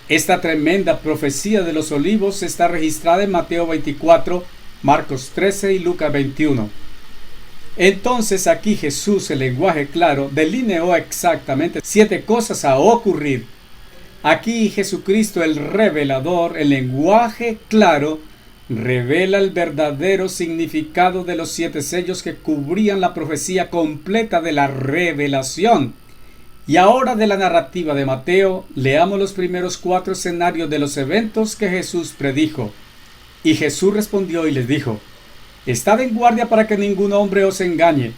Esta tremenda profecía de los olivos está registrada en Mateo 24, Marcos 13 y Lucas 21. Entonces aquí Jesús, en lenguaje claro, delineó exactamente 7 cosas a ocurrir. Aquí Jesucristo, el revelador, en lenguaje claro, revela el verdadero significado de los 7 sellos que cubrían la profecía completa de la revelación. Y ahora de la narrativa de Mateo, leamos los primeros 4 escenarios de los eventos que Jesús predijo. Y Jesús respondió y les dijo: estad en guardia para que ningún hombre os engañe,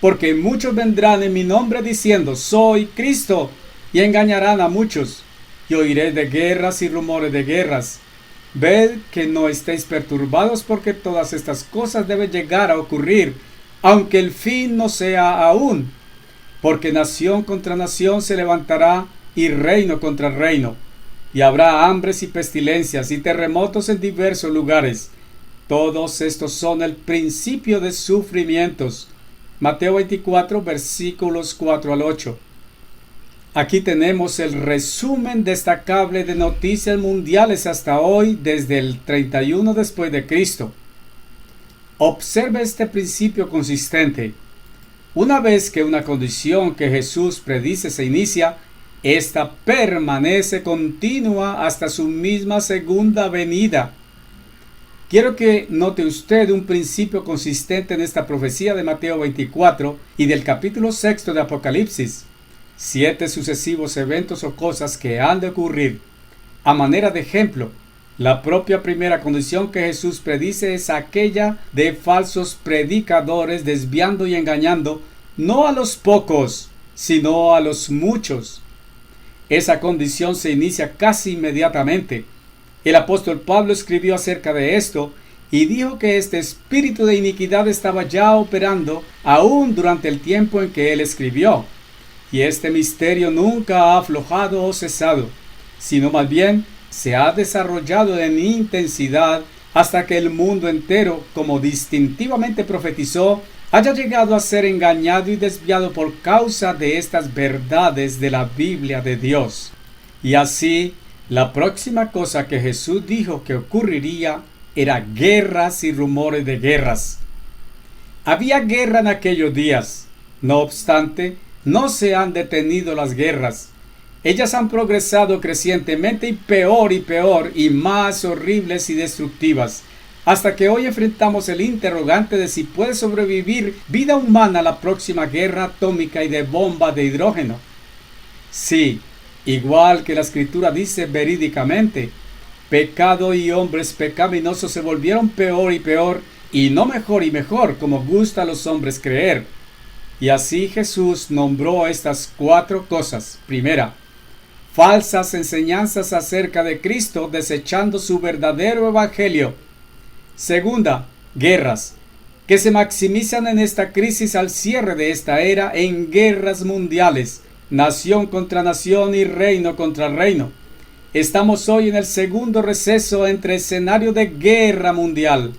porque muchos vendrán en mi nombre diciendo: soy Cristo, y engañarán a muchos. Y oiréis de guerras y rumores de guerras. Ved que no estéis perturbados, porque todas estas cosas deben llegar a ocurrir, aunque el fin no sea aún. Porque nación contra nación se levantará, y reino contra reino. Y habrá hambres y pestilencias y terremotos en diversos lugares. Todos estos son el principio de sufrimientos. Mateo 24, versículos 4 al 8. Aquí tenemos el resumen destacable de noticias mundiales hasta hoy desde el 31 después de Cristo. Observe este principio consistente. Una vez que una condición que Jesús predice se inicia, esta permanece continua hasta su misma segunda venida. Quiero que note usted un principio consistente en esta profecía de Mateo 24 y del capítulo 6 de Apocalipsis. 7 sucesivos eventos o cosas que han de ocurrir. A manera de ejemplo, la propia primera condición que Jesús predice es aquella de falsos predicadores desviando y engañando no a los pocos, sino a los muchos. Esa condición se inicia casi inmediatamente. El apóstol Pablo escribió acerca de esto y dijo que este espíritu de iniquidad estaba ya operando aún durante el tiempo en que él escribió. Y este misterio nunca ha aflojado o cesado, sino más bien se ha desarrollado en intensidad hasta que el mundo entero, como distintivamente profetizó, haya llegado a ser engañado y desviado por causa de estas verdades de la Biblia de Dios. Y así, la próxima cosa que Jesús dijo que ocurriría era guerras y rumores de guerras. Había guerra en aquellos días. No obstante, no se han detenido las guerras. Ellas han progresado crecientemente y peor y más horribles y destructivas, hasta que hoy enfrentamos el interrogante de si puede sobrevivir vida humana a la próxima guerra atómica y de bomba de hidrógeno. Sí, igual que la Escritura dice verídicamente, pecado y hombres pecaminosos se volvieron peor y no mejor y mejor, como gusta a los hombres creer. Y así Jesús nombró estas 4 cosas. Primera, falsas enseñanzas acerca de Cristo, desechando su verdadero evangelio. Segunda, guerras, que se maximizan en esta crisis al cierre de esta era en guerras mundiales, nación contra nación y reino contra reino. Estamos hoy en el segundo receso entre escenario de guerra mundial.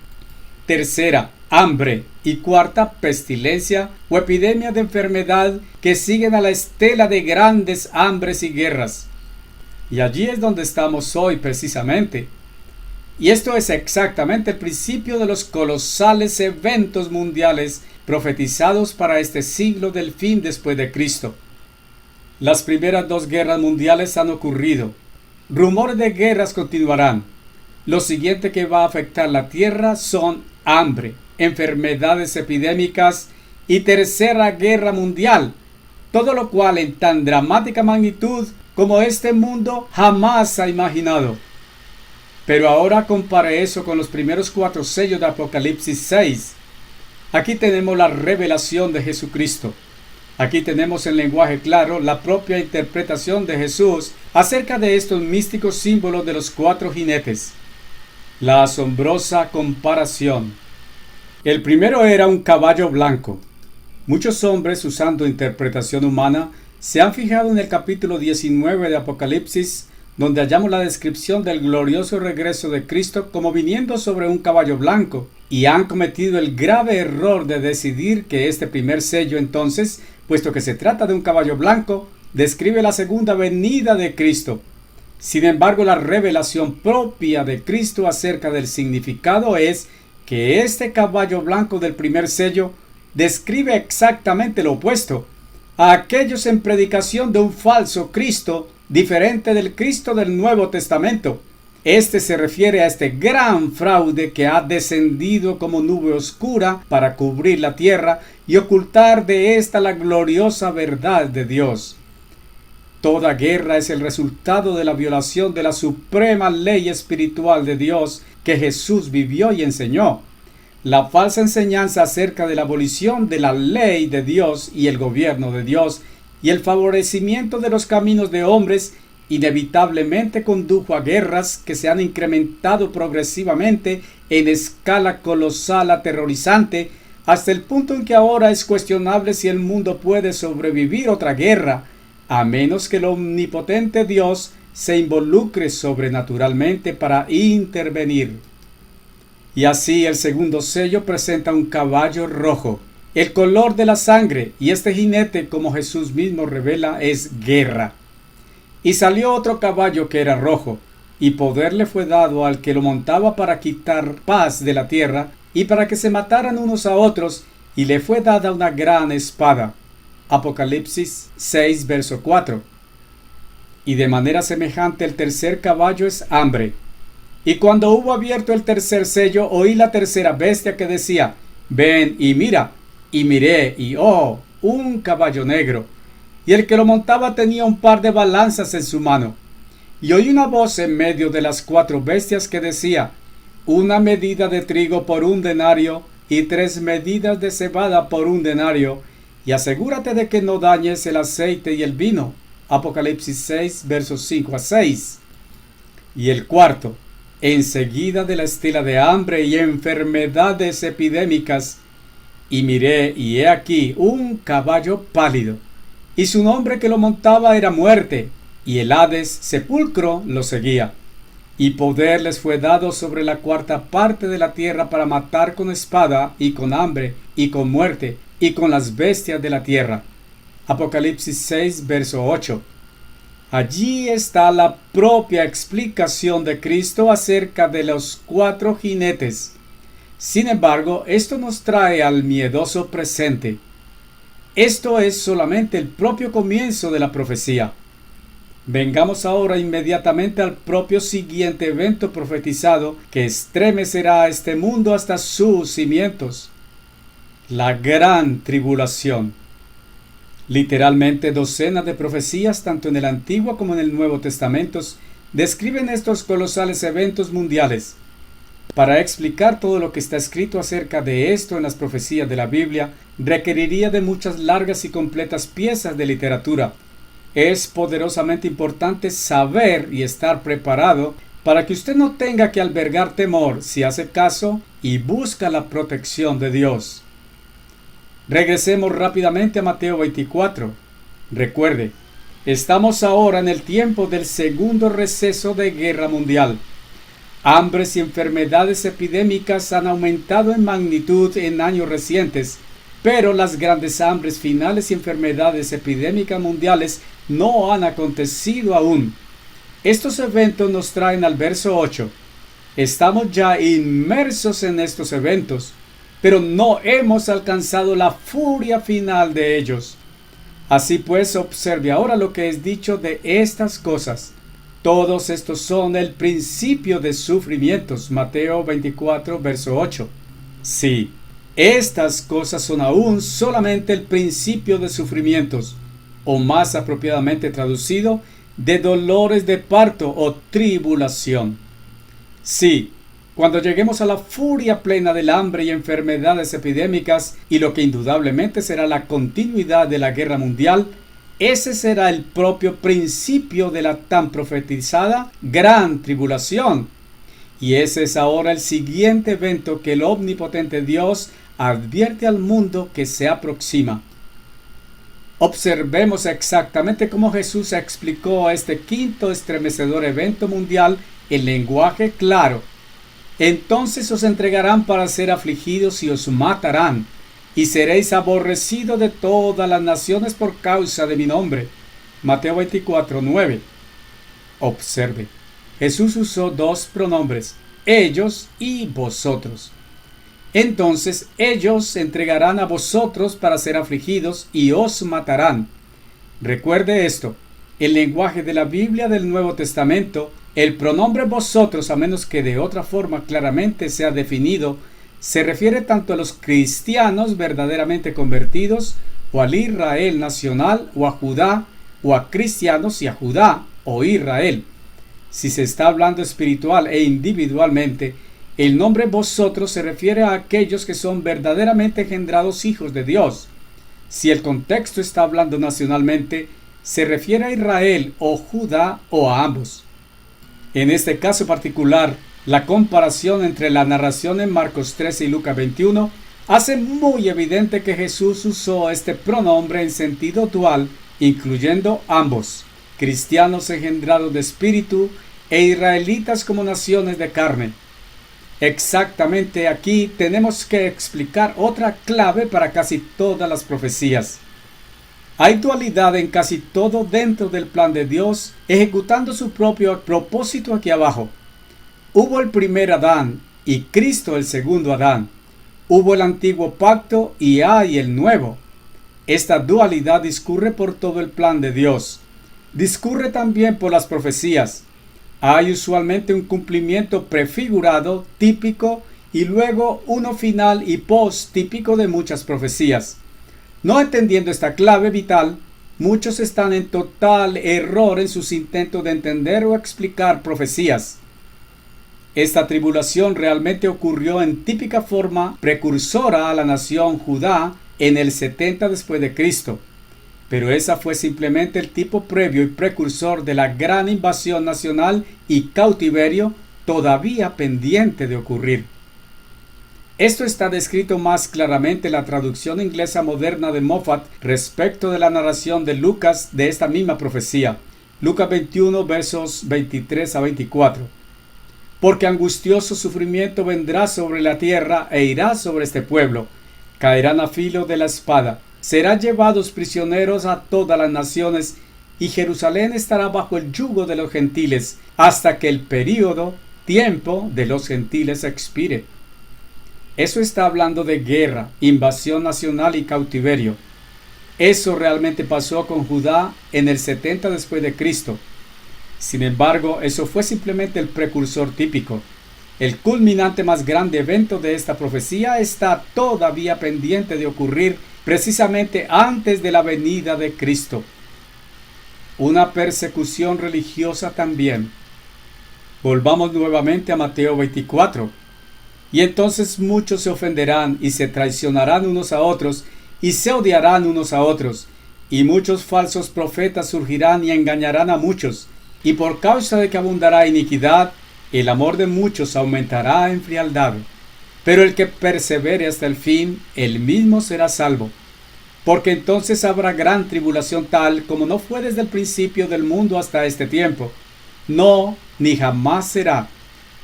Tercera, hambre. Y cuarta, pestilencia o epidemia de enfermedad que siguen a la estela de grandes hambres y guerras. Y allí es donde estamos hoy precisamente. Y esto es exactamente el principio de los colosales eventos mundiales profetizados para este siglo del fin después de Cristo. Las primeras 2 guerras mundiales han ocurrido. Rumores de guerras continuarán. Lo siguiente que va a afectar la tierra son hambre, enfermedades epidémicas y tercera guerra mundial, todo lo cual en tan dramática magnitud como este mundo jamás ha imaginado. Pero ahora compare eso con los primeros 4 sellos de Apocalipsis 6. Aquí tenemos la revelación de Jesucristo. Aquí tenemos en lenguaje claro la propia interpretación de Jesús acerca de estos místicos símbolos de los 4 jinetes. La asombrosa comparación. El primero era un caballo blanco. Muchos hombres, usando interpretación humana, se han fijado en el capítulo 19 de Apocalipsis, donde hallamos la descripción del glorioso regreso de Cristo como viniendo sobre un caballo blanco, y han cometido el grave error de decidir que este primer sello entonces, puesto que se trata de un caballo blanco, describe la segunda venida de Cristo. Sin embargo, la revelación propia de Cristo acerca del significado es que este caballo blanco del primer sello describe exactamente lo opuesto, a aquellos en predicación de un falso Cristo, diferente del Cristo del Nuevo Testamento. Este se refiere a este gran fraude que ha descendido como nube oscura para cubrir la tierra y ocultar de ésta la gloriosa verdad de Dios. Toda guerra es el resultado de la violación de la suprema ley espiritual de Dios que Jesús vivió y enseñó. La falsa enseñanza acerca de la abolición de la ley de Dios y el gobierno de Dios y el favorecimiento de los caminos de hombres inevitablemente condujo a guerras que se han incrementado progresivamente en escala colosal aterrorizante hasta el punto en que ahora es cuestionable si el mundo puede sobrevivir otra guerra, a menos que el omnipotente Dios se involucre sobrenaturalmente para intervenir. Y así el segundo sello presenta un caballo rojo. El color de la sangre, y este jinete, como Jesús mismo revela, es guerra. Y salió otro caballo que era rojo, y poder le fue dado al que lo montaba para quitar paz de la tierra, y para que se mataran unos a otros, y le fue dada una gran espada. Apocalipsis 6, verso 4. Y de manera semejante el tercer caballo es hambre. Y cuando hubo abierto el tercer sello, oí la tercera bestia que decía: ven y mira. Y miré, y ¡oh!, un caballo negro. Y el que lo montaba tenía un par de balanzas en su mano. Y oí una voz en medio de las cuatro bestias que decía: una medida de trigo por 1 denario, y 3 medidas de cebada por 1 denario, y asegúrate de que no dañes el aceite y el vino. Apocalipsis 6, versos 5 a 6. Y el cuarto, enseguida de la estela de hambre y enfermedades epidémicas. Y miré, y he aquí un caballo pálido, y su nombre que lo montaba era Muerte, y el Hades, sepulcro, lo seguía. Y poder les fue dado sobre la cuarta parte de la tierra para matar con espada, y con hambre, y con muerte, y con las bestias de la tierra. Apocalipsis 6, verso 8. Allí está la propia explicación de Cristo acerca de los 4 jinetes. Sin embargo, esto nos trae al miedoso presente. Esto es solamente el propio comienzo de la profecía. Vengamos ahora inmediatamente al propio siguiente evento profetizado que estremecerá a este mundo hasta sus cimientos: la gran tribulación. Literalmente docenas de profecías, tanto en el Antiguo como en el Nuevo Testamentos, describen estos colosales eventos mundiales. Para explicar todo lo que está escrito acerca de esto en las profecías de la Biblia, requeriría de muchas largas y completas piezas de literatura. Es poderosamente importante saber y estar preparado para que usted no tenga que albergar temor si hace caso y busca la protección de Dios. Regresemos rápidamente a Mateo 24. Recuerde, estamos ahora en el tiempo del segundo receso de guerra mundial. Hambres y enfermedades epidémicas han aumentado en magnitud en años recientes, pero las grandes hambres finales y enfermedades epidémicas mundiales no han acontecido aún. Estos eventos nos traen al verso 8. Estamos ya inmersos en estos eventos, pero no hemos alcanzado la furia final de ellos. Así pues, observe ahora lo que es dicho de estas cosas. Todos estos son el principio de sufrimientos. Mateo 24, verso 8. Sí, estas cosas son aún solamente el principio de sufrimientos, o más apropiadamente traducido, de dolores de parto o tribulación. Sí, cuando lleguemos a la furia plena del hambre y enfermedades epidémicas, y lo que indudablemente será la continuidad de la guerra mundial, ese será el propio principio de la tan profetizada gran tribulación. Y ese es ahora el siguiente evento que el omnipotente Dios advierte al mundo que se aproxima. Observemos exactamente cómo Jesús explicó este quinto estremecedor evento mundial en lenguaje claro. Entonces os entregarán para ser afligidos y os matarán, y seréis aborrecidos de todas las naciones por causa de mi nombre. Mateo 24, 9. Observe, Jesús usó 2 pronombres, ellos y vosotros. Entonces ellos entregarán a vosotros para ser afligidos y os matarán. Recuerde esto, el lenguaje de la Biblia del Nuevo Testamento, el pronombre vosotros, a menos que de otra forma claramente sea definido, se refiere tanto a los cristianos verdaderamente convertidos, o al Israel nacional, o a Judá, o a cristianos y a Judá, o Israel. Si se está hablando espiritual e individualmente, el nombre vosotros se refiere a aquellos que son verdaderamente engendrados hijos de Dios. Si el contexto está hablando nacionalmente, se refiere a Israel o Judá o a ambos. En este caso particular, la comparación entre la narración en Marcos 13 y Lucas 21 hace muy evidente que Jesús usó este pronombre en sentido dual, incluyendo ambos, cristianos engendrados de espíritu e israelitas como naciones de carne. Exactamente, aquí tenemos que explicar otra clave para casi todas las profecías. Hay dualidad en casi todo dentro del plan de Dios, ejecutando su propio propósito aquí abajo. Hubo el primer Adán y Cristo el segundo Adán. Hubo el antiguo pacto y hay el nuevo. Esta dualidad discurre por todo el plan de Dios. Discurre también por las profecías. Hay usualmente un cumplimiento prefigurado, típico, y luego uno final y post típico de muchas profecías. No entendiendo esta clave vital, muchos están en total error en sus intentos de entender o explicar profecías. Esta tribulación realmente ocurrió en típica forma precursora a la nación Judá en el 70 después de Cristo. Pero esa fue simplemente el tipo previo y precursor de la gran invasión nacional y cautiverio todavía pendiente de ocurrir. Esto está descrito más claramente en la traducción inglesa moderna de Moffat respecto de la narración de Lucas de esta misma profecía. Lucas 21 versos 23 a 24. Porque angustioso sufrimiento vendrá sobre la tierra e irá sobre este pueblo. Caerán a filo de la espada. Serán llevados prisioneros a todas las naciones, y Jerusalén estará bajo el yugo de los gentiles, hasta que el tiempo de los gentiles expire. Eso está hablando de guerra, invasión nacional y cautiverio. Eso realmente pasó con Judá en el 70 después de Cristo. Sin embargo, eso fue simplemente el precursor típico. El culminante más grande evento de esta profecía está todavía pendiente de ocurrir precisamente antes de la venida de Cristo. Una persecución religiosa también. Volvamos nuevamente a Mateo 24. Y entonces muchos se ofenderán y se traicionarán unos a otros y se odiarán unos a otros. Y muchos falsos profetas surgirán y engañarán a muchos. Y por causa de que abundará iniquidad, el amor de muchos aumentará en frialdad. Pero el que persevere hasta el fin, él mismo será salvo. Porque entonces habrá gran tribulación tal como no fue desde el principio del mundo hasta este tiempo. No, ni jamás será.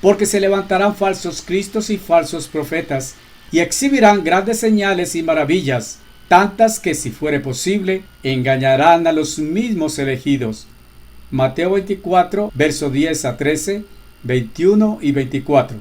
Porque se levantarán falsos cristos y falsos profetas, y exhibirán grandes señales y maravillas, tantas que, si fuere posible, engañarán a los mismos elegidos. Mateo 24, verso 10 a 13, 21 y 24.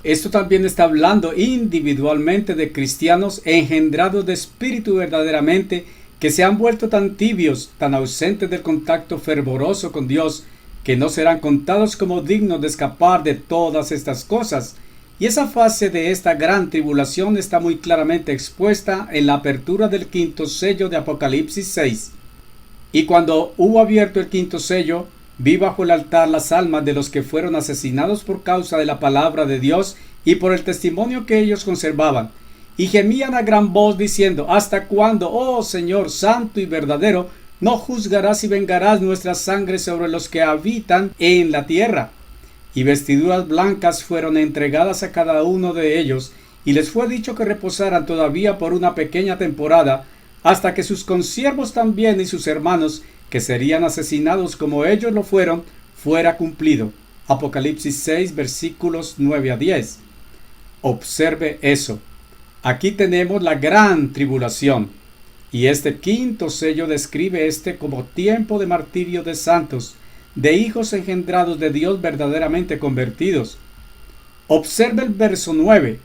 Esto también está hablando individualmente de cristianos engendrados de espíritu verdaderamente, que se han vuelto tan tibios, tan ausentes del contacto fervoroso con Dios, que no serán contados como dignos de escapar de todas estas cosas. Y esa fase de esta gran tribulación está muy claramente expuesta en la apertura del quinto sello de Apocalipsis 6. Y cuando hubo abierto el quinto sello, vi bajo el altar las almas de los que fueron asesinados por causa de la palabra de Dios y por el testimonio que ellos conservaban. Y gemían a gran voz diciendo: ¿Hasta cuándo, oh Señor santo y verdadero, no juzgarás y vengarás nuestra sangre sobre los que habitan en la tierra? Y vestiduras blancas fueron entregadas a cada uno de ellos, y les fue dicho que reposaran todavía por una pequeña temporada, hasta que sus consiervos también y sus hermanos, que serían asesinados como ellos lo fueron, fuera cumplido. Apocalipsis 6, versículos 9 a 10. Observe eso. Aquí tenemos la gran tribulación. Y este quinto sello describe como tiempo de martirio de santos, de hijos engendrados de Dios verdaderamente convertidos. Observe el verso 9.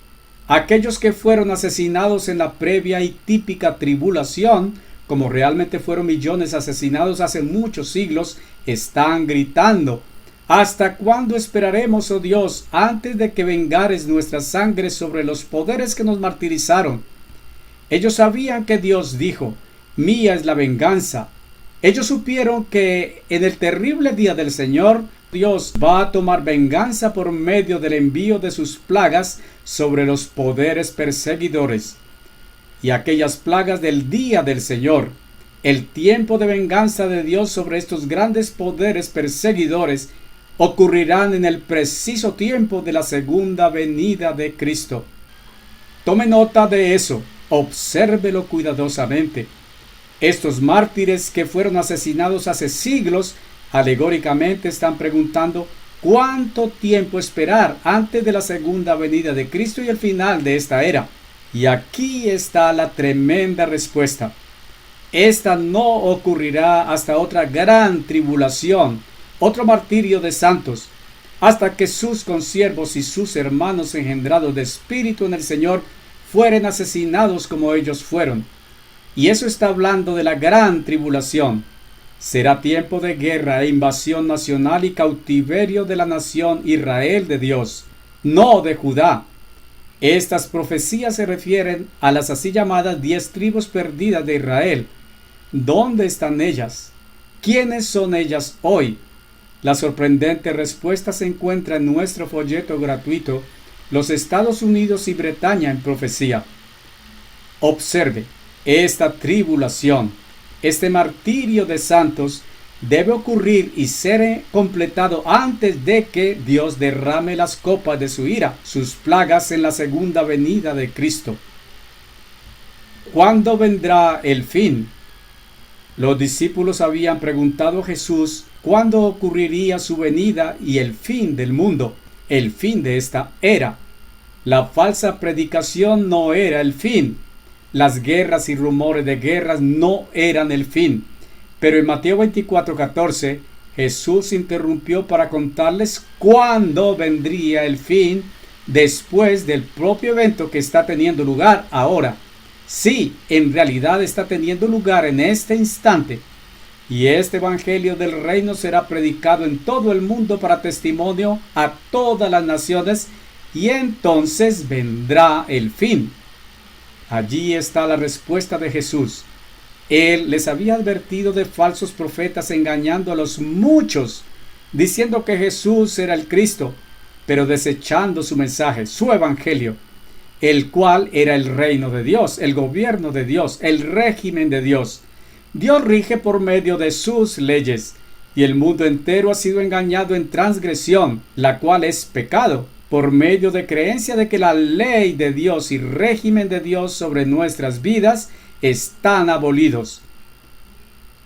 Aquellos que fueron asesinados en la previa y típica tribulación, como realmente fueron millones asesinados hace muchos siglos, están gritando: ¿Hasta cuándo esperaremos, oh Dios, antes de que vengares nuestra sangre sobre los poderes que nos martirizaron? Ellos sabían que Dios dijo: mía es la venganza. Ellos supieron que en el terrible día del Señor, Dios va a tomar venganza por medio del envío de sus plagas sobre los poderes perseguidores. Y aquellas plagas del día del Señor, el tiempo de venganza de Dios sobre estos grandes poderes perseguidores, ocurrirán en el preciso tiempo de la segunda venida de Cristo. Tome nota de eso, obsérvelo cuidadosamente. Estos mártires que fueron asesinados hace siglos, alegóricamente están preguntando: ¿Cuánto tiempo esperar antes de la segunda venida de Cristo y el final de esta era? Y aquí está la tremenda respuesta. Esta no ocurrirá hasta otra gran tribulación, otro martirio de santos, hasta que sus consiervos y sus hermanos engendrados de espíritu en el Señor fueren asesinados como ellos fueron. Y eso está hablando de la gran tribulación. Será tiempo de guerra e invasión nacional y cautiverio de la nación Israel de Dios, no de Judá. Estas profecías se refieren a las así llamadas 10 tribus perdidas de Israel. ¿Dónde están ellas? ¿Quiénes son ellas hoy? La sorprendente respuesta se encuentra en nuestro folleto gratuito, Los Estados Unidos y Bretaña en profecía. Observe, esta tribulación, este martirio de santos, debe ocurrir y ser completado antes de que Dios derrame las copas de su ira, sus plagas en la segunda venida de Cristo. ¿Cuándo vendrá el fin? Los discípulos habían preguntado a Jesús cuándo ocurriría su venida y el fin del mundo, el fin de esta era. La falsa predicación no era el fin. Las guerras y rumores de guerras no eran el fin. Pero en Mateo 24:14, Jesús interrumpió para contarles cuándo vendría el fin después del propio evento que está teniendo lugar ahora. Sí, en realidad está teniendo lugar en este instante. Y este evangelio del reino será predicado en todo el mundo para testimonio a todas las naciones, y entonces vendrá el fin. Allí está la respuesta de Jesús. Él les había advertido de falsos profetas engañando a los muchos, diciendo que Jesús era el Cristo, pero desechando su mensaje, su evangelio, el cual era el reino de Dios, el gobierno de Dios, el régimen de Dios. Dios rige por medio de sus leyes, y el mundo entero ha sido engañado en transgresión, la cual es pecado, por medio de creencia de que la ley de Dios y régimen de Dios sobre nuestras vidas están abolidos.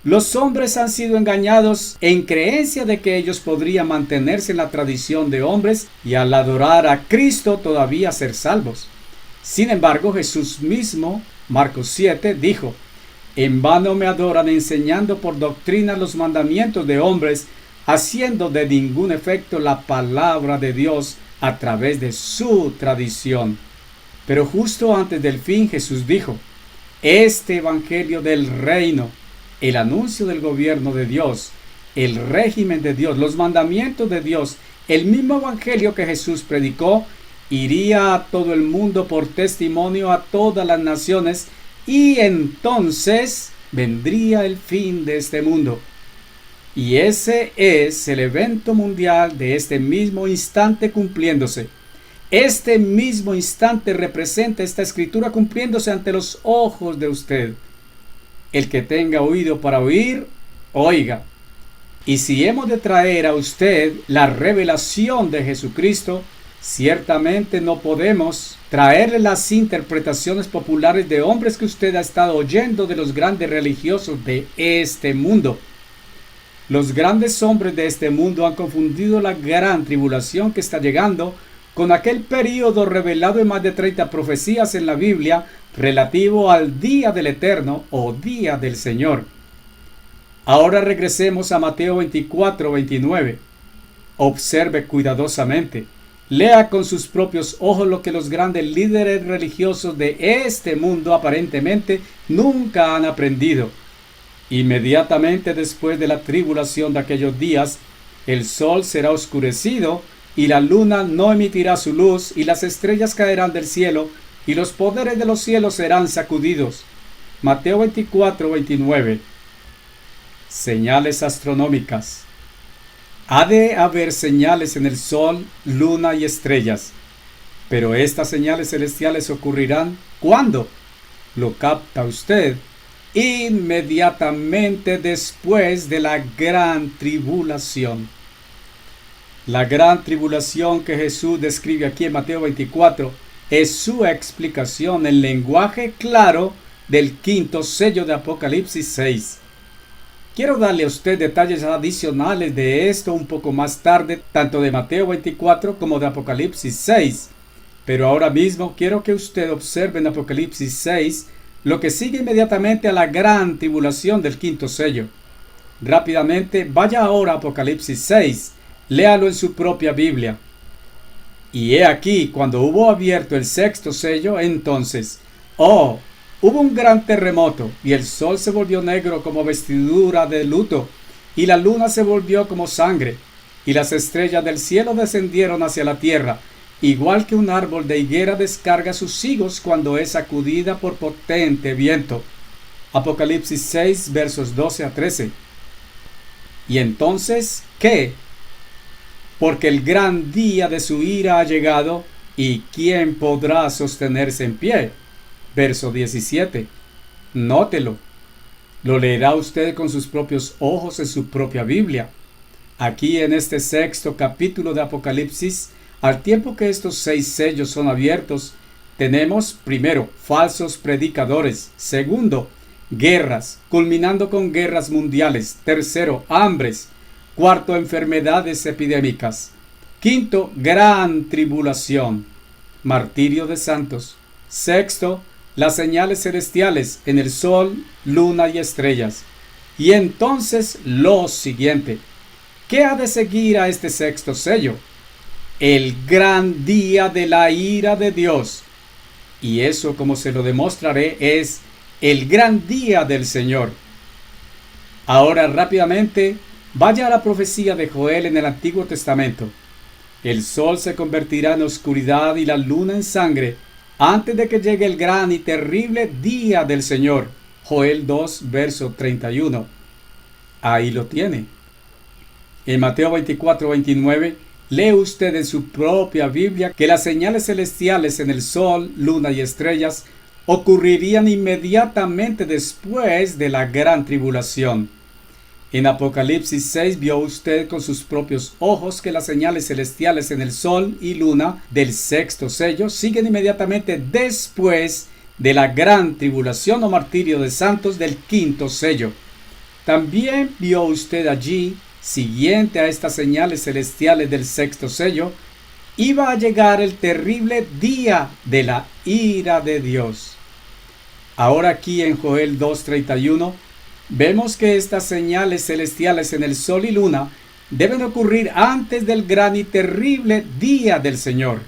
Los hombres han sido engañados en creencia de que ellos podrían mantenerse en la tradición de hombres y al adorar a Cristo todavía ser salvos. Sin embargo, Jesús mismo, Marcos 7, dijo: en vano me adoran enseñando por doctrina los mandamientos de hombres, haciendo de ningún efecto la palabra de Dios a través de su tradición. Pero justo antes del fin Jesús dijo: este evangelio del reino, el anuncio del gobierno de Dios, el régimen de Dios, los mandamientos de Dios, el mismo evangelio que Jesús predicó, iría a todo el mundo por testimonio a todas las naciones, y entonces vendría el fin de este mundo. Y ese es el evento mundial de este mismo instante cumpliéndose. Este mismo instante representa esta escritura cumpliéndose ante los ojos de usted. El que tenga oído para oír, oiga. Y si hemos de traer a usted la revelación de Jesucristo, ciertamente no podemos traerle las interpretaciones populares de hombres que usted ha estado oyendo de los grandes religiosos de este mundo. Los grandes hombres de este mundo han confundido la gran tribulación que está llegando con aquel período revelado en más de 30 profecías en la Biblia relativo al día del Eterno o día del Señor. Ahora regresemos a Mateo 24:29. Observe cuidadosamente. Lea con sus propios ojos lo que los grandes líderes religiosos de este mundo aparentemente nunca han aprendido. Inmediatamente después de la tribulación de aquellos días, el sol será oscurecido y la luna no emitirá su luz y las estrellas caerán del cielo y los poderes de los cielos serán sacudidos. Mateo 24:29. Señales astronómicas. Ha de haber señales en el sol, luna y estrellas. Pero estas señales celestiales ocurrirán ¿cuándo? ¿Lo capta usted? Inmediatamente después de la gran tribulación. La gran tribulación que Jesús describe aquí en Mateo 24 es su explicación en lenguaje claro del quinto sello de Apocalipsis 6. Quiero darle a usted detalles adicionales de esto un poco más tarde, tanto de Mateo 24 como de Apocalipsis 6. Pero ahora mismo quiero que usted observe en Apocalipsis 6 lo que sigue inmediatamente a la gran tribulación del quinto sello. Rápidamente, vaya ahora a Apocalipsis 6, léalo en su propia Biblia. Y he aquí, cuando hubo abierto el sexto sello, entonces, hubo un gran terremoto, y el sol se volvió negro como vestidura de luto, y la luna se volvió como sangre, y las estrellas del cielo descendieron hacia la tierra, igual que un árbol de higuera descarga sus higos cuando es sacudida por potente viento. Apocalipsis 6, versos 12 a 13. ¿Y entonces qué? Porque el gran día de su ira ha llegado, ¿y quién podrá sostenerse en pie? Verso 17. Nótelo. Lo leerá usted con sus propios ojos en su propia Biblia. Aquí en este sexto capítulo de Apocalipsis, al tiempo que estos 6 sellos son abiertos, tenemos, primero, falsos predicadores. Segundo, guerras, culminando con guerras mundiales. Tercero, hambres. Cuarto, enfermedades epidémicas. Quinto, gran tribulación, martirio de santos. Sexto, las señales celestiales en el sol, luna y estrellas. Y entonces lo siguiente. ¿Qué ha de seguir a este sexto sello? El gran día de la ira de Dios. Y eso, como se lo demostraré, es el gran día del Señor. Ahora rápidamente, vaya a la profecía de Joel en el Antiguo Testamento. El sol se convertirá en oscuridad y la luna en sangre antes de que llegue el gran y terrible día del Señor. Joel 2, verso 31. Ahí lo tiene. En Mateo 24, 29, lee usted en su propia Biblia que las señales celestiales en el sol, luna y estrellas ocurrirían inmediatamente después de la gran tribulación. En Apocalipsis 6 vio usted con sus propios ojos que las señales celestiales en el sol y luna del sexto sello siguen inmediatamente después de la gran tribulación o martirio de santos del quinto sello. También vio usted allí, siguiente a estas señales celestiales del sexto sello, iba a llegar el terrible día de la ira de Dios. Ahora aquí en Joel 2:31 vemos que estas señales celestiales en el sol y luna deben ocurrir antes del gran y terrible día del Señor.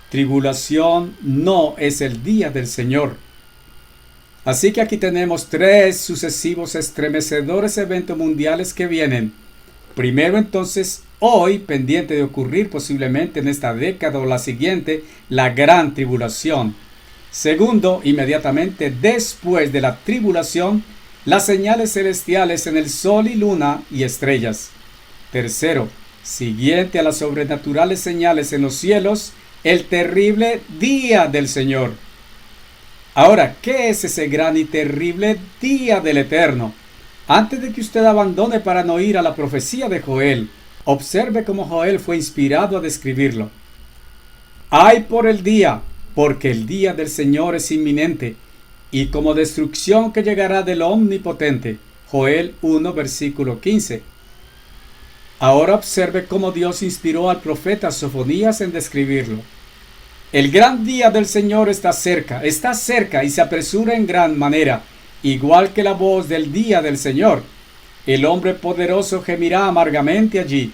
Tribulación no es el día del Señor. Así que aquí tenemos 3 sucesivos estremecedores eventos mundiales que vienen. Primero entonces, hoy, pendiente de ocurrir posiblemente en esta década o la siguiente, la gran tribulación. Segundo, inmediatamente después de la tribulación, las señales celestiales en el sol y luna y estrellas. Tercero, siguiente a las sobrenaturales señales en los cielos, el terrible día del Señor. Ahora, ¿qué es ese gran y terrible día del Eterno? Antes de que usted abandone para no ir a la profecía de Joel, observe cómo Joel fue inspirado a describirlo. ¡Ay por el día! Porque el día del Señor es inminente, y como destrucción que llegará del Omnipotente. Joel 1, versículo 15. Ahora observe cómo Dios inspiró al profeta Sofonías en describirlo. El gran día del Señor está cerca y se apresura en gran manera, igual que la voz del día del Señor. El hombre poderoso gemirá amargamente allí.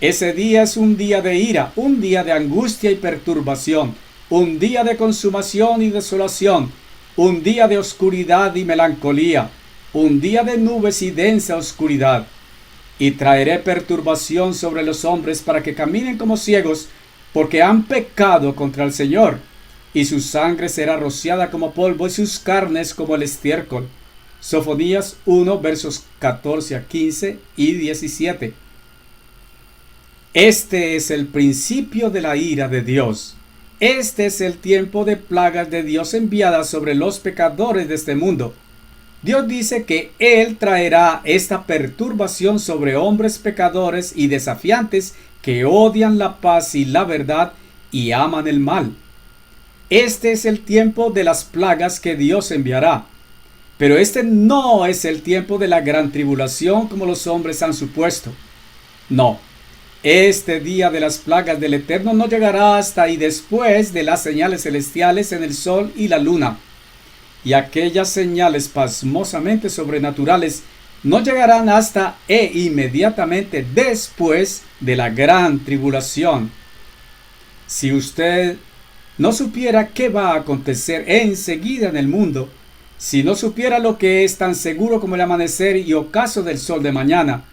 Ese día es un día de ira, un día de angustia y perturbación, un día de consumación y desolación, un día de oscuridad y melancolía, un día de nubes y densa oscuridad. Y traeré perturbación sobre los hombres para que caminen como ciegos, porque han pecado contra el Señor, y su sangre será rociada como polvo y sus carnes como el estiércol. Sofonías 1, versos 14 a 15 y 17. Este es el principio de la ira de Dios. Este es el tiempo de plagas de Dios enviadas sobre los pecadores de este mundo. Dios dice que Él traerá esta perturbación sobre hombres pecadores y desafiantes que odian la paz y la verdad y aman el mal. Este es el tiempo de las plagas que Dios enviará. Pero este no es el tiempo de la gran tribulación como los hombres han supuesto. No, este día de las plagas del Eterno no llegará hasta y después de las señales celestiales en el sol y la luna. Y aquellas señales pasmosamente sobrenaturales no llegarán hasta e inmediatamente después de la gran tribulación. Si usted no supiera qué va a acontecer enseguida en el mundo, si no supiera lo que es tan seguro como el amanecer y ocaso del sol de mañana,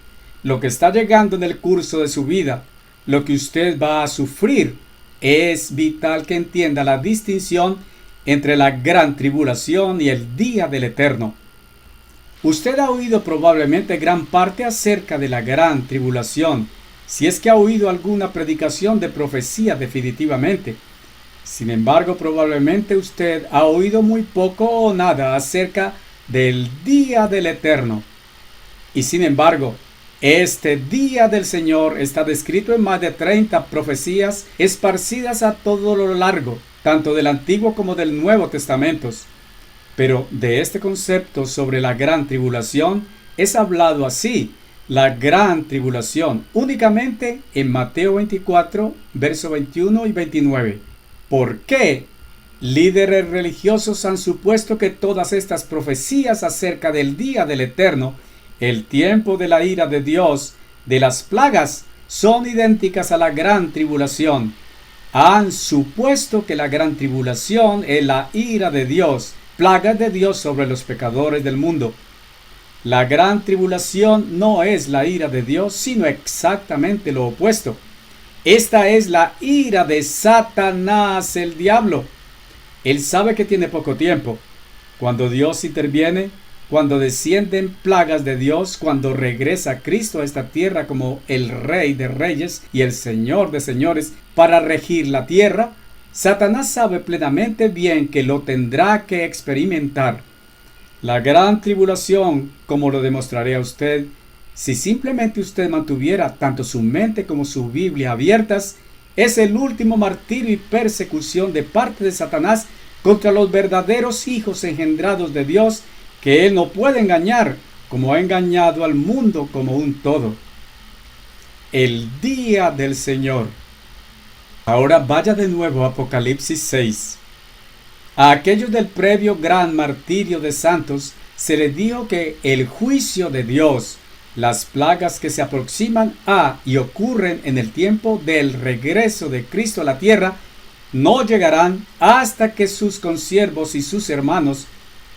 lo que está llegando en el curso de su vida, lo que usted va a sufrir, es vital que entienda la distinción entre la gran tribulación y el día del Eterno. Usted ha oído probablemente gran parte acerca de la gran tribulación, si es que ha oído alguna predicación de profecía definitivamente. Sin embargo, probablemente usted ha oído muy poco o nada acerca del día del Eterno. Y sin embargo, este día del Señor está descrito en más de 30 profecías esparcidas a todo lo largo, tanto del Antiguo como del Nuevo Testamentos. Pero de este concepto sobre la gran tribulación es hablado así, la gran tribulación, únicamente en Mateo 24, versos 21 y 29. ¿Por qué? Líderes religiosos han supuesto que todas estas profecías acerca del día del Eterno, el tiempo de la ira de Dios, de las plagas, son idénticas a la gran tribulación. Han supuesto que la gran tribulación es la ira de Dios, plagas de Dios sobre los pecadores del mundo. La gran tribulación no es la ira de Dios, sino exactamente lo opuesto. Esta es la ira de Satanás, el diablo. Él sabe que tiene poco tiempo. Cuando Dios interviene, cuando descienden plagas de Dios, cuando regresa Cristo a esta tierra como el Rey de Reyes y el Señor de Señores para regir la tierra, Satanás sabe plenamente bien que lo tendrá que experimentar. La gran tribulación, como lo demostraré a usted, si simplemente usted mantuviera tanto su mente como su Biblia abiertas, es el último martirio y persecución de parte de Satanás contra los verdaderos hijos engendrados de Dios, que él no puede engañar, como ha engañado al mundo como un todo. El día del Señor. Ahora vaya de nuevo a Apocalipsis 6. A aquellos del previo gran martirio de santos se les dijo que el juicio de Dios, las plagas que se aproximan a y ocurren en el tiempo del regreso de Cristo a la tierra, no llegarán hasta que sus consiervos y sus hermanos,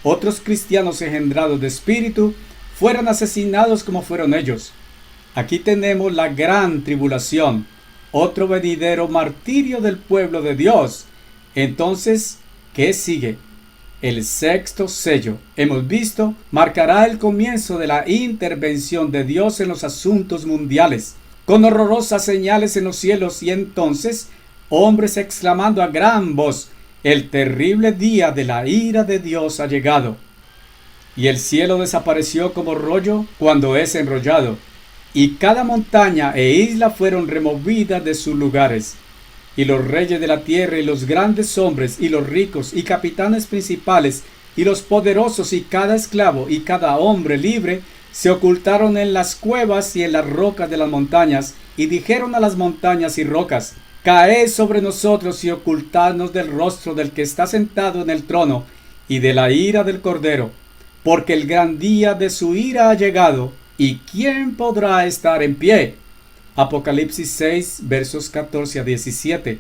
otros cristianos engendrados de espíritu, fueran asesinados como fueron ellos. Aquí tenemos la gran tribulación, otro venidero martirio del pueblo de Dios. Entonces, ¿qué sigue? El sexto sello, hemos visto, marcará el comienzo de la intervención de Dios en los asuntos mundiales, con horrorosas señales en los cielos, y entonces hombres exclamando a gran voz: el terrible día de la ira de Dios ha llegado. Y el cielo desapareció como rollo cuando es enrollado, y cada montaña e isla fueron removidas de sus lugares. Y los reyes de la tierra y los grandes hombres y los ricos y capitanes principales y los poderosos y cada esclavo y cada hombre libre se ocultaron en las cuevas y en las rocas de las montañas, y dijeron a las montañas y rocas: caed sobre nosotros y ocultadnos del rostro del que está sentado en el trono y de la ira del Cordero, porque el gran día de su ira ha llegado, y ¿quién podrá estar en pie? Apocalipsis 6, versos 14 a 17.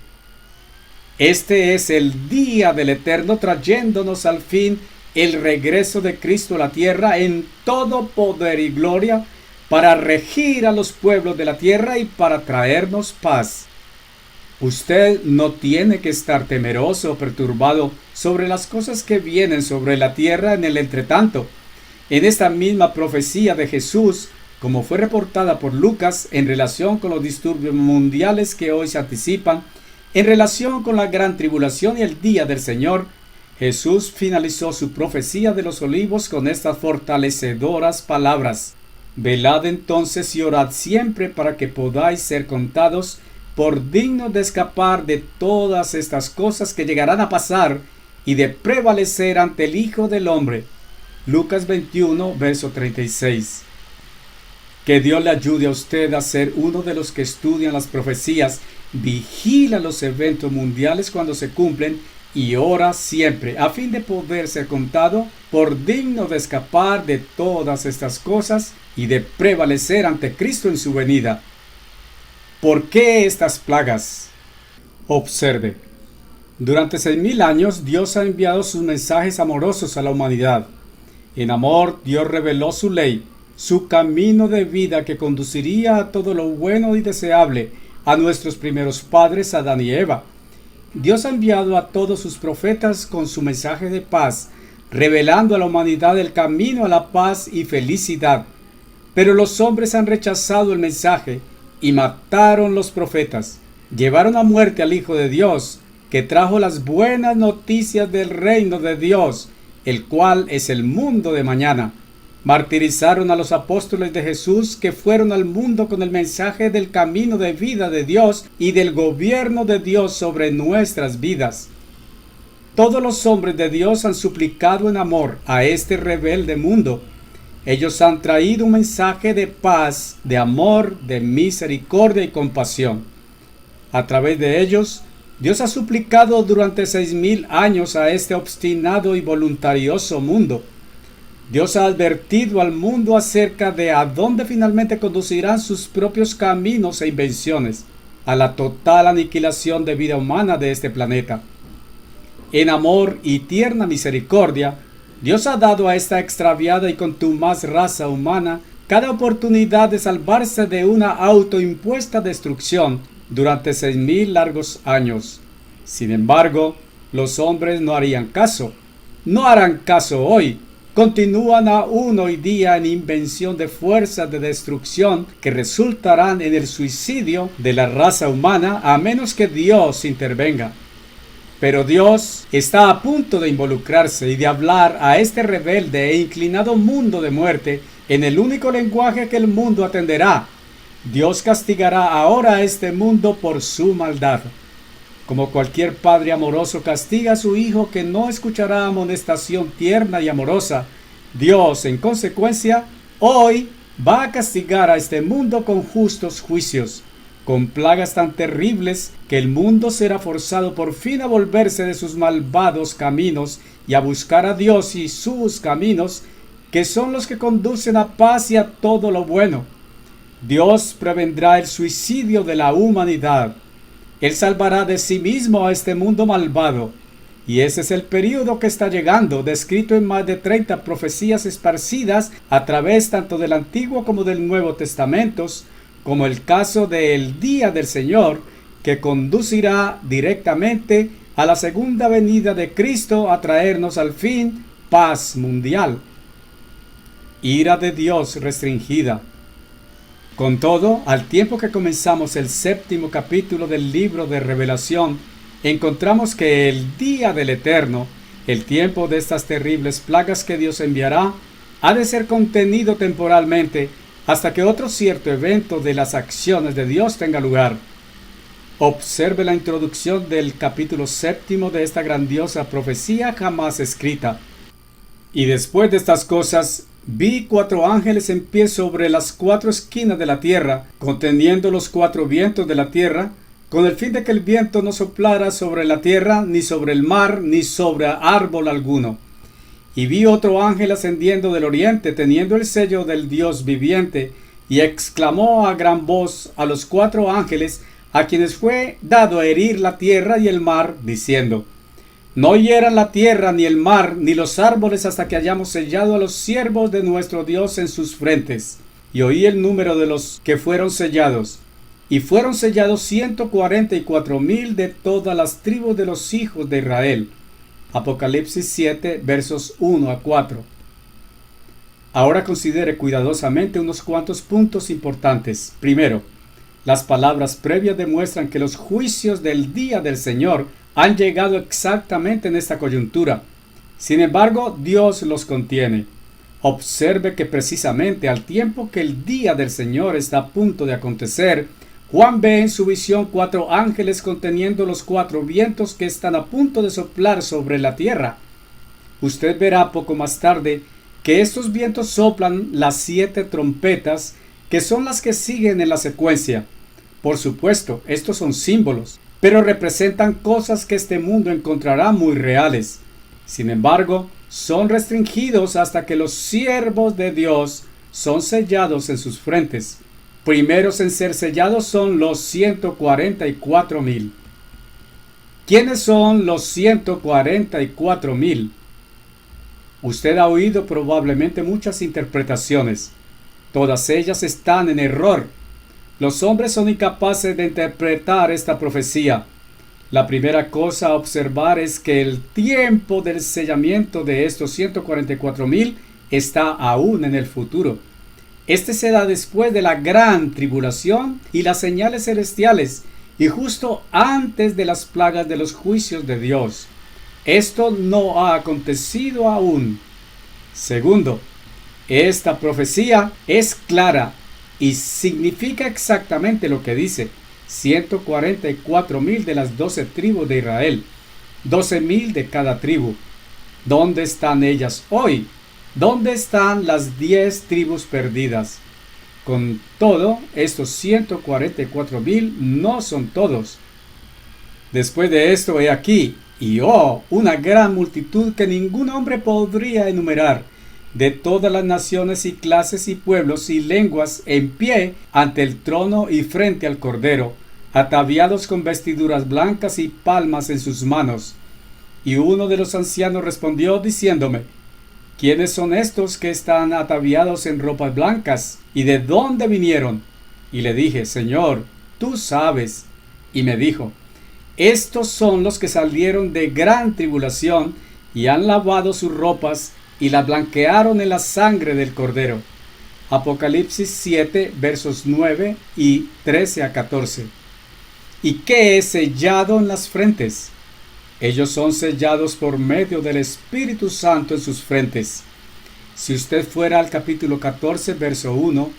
Este es el día del Eterno, trayéndonos al fin el regreso de Cristo a la tierra en todo poder y gloria, para regir a los pueblos de la tierra y para traernos paz. Usted no tiene que estar temeroso o perturbado sobre las cosas que vienen sobre la tierra en el entretanto. En esta misma profecía de Jesús, como fue reportada por Lucas en relación con los disturbios mundiales que hoy se anticipan, en relación con la gran tribulación y el día del Señor, Jesús finalizó su profecía de los olivos con estas fortalecedoras palabras: velad entonces y orad siempre para que podáis ser contados por dignos de escapar de todas estas cosas que llegarán a pasar y de prevalecer ante el Hijo del Hombre. Lucas 21, verso 36. Que Dios le ayude a usted a ser uno de los que estudian las profecías, vigila los eventos mundiales cuando se cumplen y ora siempre, a fin de poder ser contado por digno de escapar de todas estas cosas y de prevalecer ante Cristo en su venida. ¿Por qué estas plagas? Observe. Durante 6,000 años Dios ha enviado sus mensajes amorosos a la humanidad. En amor, Dios reveló su ley, su camino de vida que conduciría a todo lo bueno y deseable a nuestros primeros padres Adán y Eva. Dios ha enviado a todos sus profetas con su mensaje de paz, revelando a la humanidad el camino a la paz y felicidad. Pero los hombres han rechazado el mensaje y mataron los profetas. Llevaron a muerte al Hijo de Dios, que trajo las buenas noticias del reino de Dios, el cual es el mundo de mañana. Martirizaron a los apóstoles de Jesús que fueron al mundo con el mensaje del camino de vida de Dios y del gobierno de Dios sobre nuestras vidas. Todos los hombres de Dios han suplicado en amor a este rebelde mundo. Ellos han traído un mensaje de paz, de amor, de misericordia y compasión. A través de ellos, Dios ha suplicado durante 6,000 años a este obstinado y voluntarioso mundo. Dios ha advertido al mundo acerca de a dónde finalmente conducirán sus propios caminos e invenciones, a la total aniquilación de vida humana de este planeta. En amor y tierna misericordia, Dios ha dado a esta extraviada y contumaz raza humana cada oportunidad de salvarse de una autoimpuesta destrucción durante 6,000 largos años. Sin embargo, los hombres no harían caso. No harán caso hoy. Continúan aún hoy día en invención de fuerzas de destrucción que resultarán en el suicidio de la raza humana a menos que Dios intervenga. Pero Dios está a punto de involucrarse y de hablar a este rebelde e inclinado mundo de muerte en el único lenguaje que el mundo atenderá. Dios castigará ahora a este mundo por su maldad. Como cualquier padre amoroso castiga a su hijo que no escuchará amonestación tierna y amorosa, Dios, en consecuencia, hoy va a castigar a este mundo con justos juicios, con plagas tan terribles que el mundo será forzado por fin a volverse de sus malvados caminos y a buscar a Dios y sus caminos, que son los que conducen a paz y a todo lo bueno. Dios prevendrá el suicidio de la humanidad. Él salvará de sí mismo a este mundo malvado. Y ese es el período que está llegando, descrito en más de 30 profecías esparcidas a través tanto del Antiguo como del Nuevo Testamentos, como el caso del Día del Señor, que conducirá directamente a la segunda venida de Cristo a traernos al fin paz mundial. Ira de Dios restringida. Con todo, al tiempo que comenzamos el 7º capítulo del libro de Revelación, encontramos que el día del Eterno, el tiempo de estas terribles plagas que Dios enviará, ha de ser contenido temporalmente hasta que otro cierto evento de las acciones de Dios tenga lugar. Observe la introducción del capítulo 7 de esta grandiosa profecía jamás escrita. Y después de estas cosas, vi 4 ángeles en pie sobre las 4 esquinas de la tierra, conteniendo los 4 vientos de la tierra, con el fin de que el viento no soplara sobre la tierra, ni sobre el mar, ni sobre árbol alguno. Y vi otro ángel ascendiendo del oriente, teniendo el sello del Dios viviente, y exclamó a gran voz a los 4 ángeles, a quienes fue dado herir la tierra y el mar, diciendo: No hieran la tierra, ni el mar, ni los árboles, hasta que hayamos sellado a los siervos de nuestro Dios en sus frentes. Y oí el número de los que fueron sellados. Y fueron sellados 144,000 de todas las tribus de los hijos de Israel. Apocalipsis 7, versos 1 a 4. Ahora considere cuidadosamente unos cuantos puntos importantes. Primero, las palabras previas demuestran que los juicios del día del Señor han llegado exactamente en esta coyuntura. Sin embargo, Dios los contiene. Observe que precisamente al tiempo que el día del Señor está a punto de acontecer, Juan ve en su visión 4 ángeles conteniendo los 4 vientos que están a punto de soplar sobre la tierra. Usted verá poco más tarde que estos vientos soplan las 7 trompetas, que son las que siguen en la secuencia. Por supuesto, estos son símbolos, pero representan cosas que este mundo encontrará muy reales. Sin embargo, son restringidos hasta que los siervos de Dios son sellados en sus frentes. Primeros en ser sellados son los 144,000. ¿Quiénes son los 144,000? Usted ha oído probablemente muchas interpretaciones. Todas ellas están en error. Los hombres son incapaces de interpretar esta profecía. La primera cosa a observar es que el tiempo del sellamiento de estos 144,000 está aún en el futuro. Este se da después de la gran tribulación y las señales celestiales, y justo antes de las plagas de los juicios de Dios. Esto no ha acontecido aún. Segundo, esta profecía es clara y significa exactamente lo que dice: 144,000 de las 12 tribus de Israel, 12,000 de cada tribu. ¿Dónde están ellas hoy? ¿Dónde están las 10 tribus perdidas? Con todo, estos 144,000 no son todos. Después de esto, he aquí, una gran multitud que ningún hombre podría enumerar, de todas las naciones y clases y pueblos y lenguas, en pie ante el trono y frente al Cordero, ataviados con vestiduras blancas y palmas en sus manos. Y uno de los ancianos respondió diciéndome: ¿quiénes son estos que están ataviados en ropas blancas? ¿Y de dónde vinieron? Y le dije: Señor, tú sabes. Y me dijo: estos son los que salieron de gran tribulación y han lavado sus ropas y las blanquearon en la sangre del Cordero. Apocalipsis 7, versos 9 y 13 a 14. ¿Y qué es sellado en las frentes? Ellos son sellados por medio del Espíritu Santo en sus frentes. Si usted fuera al capítulo 14, verso 1,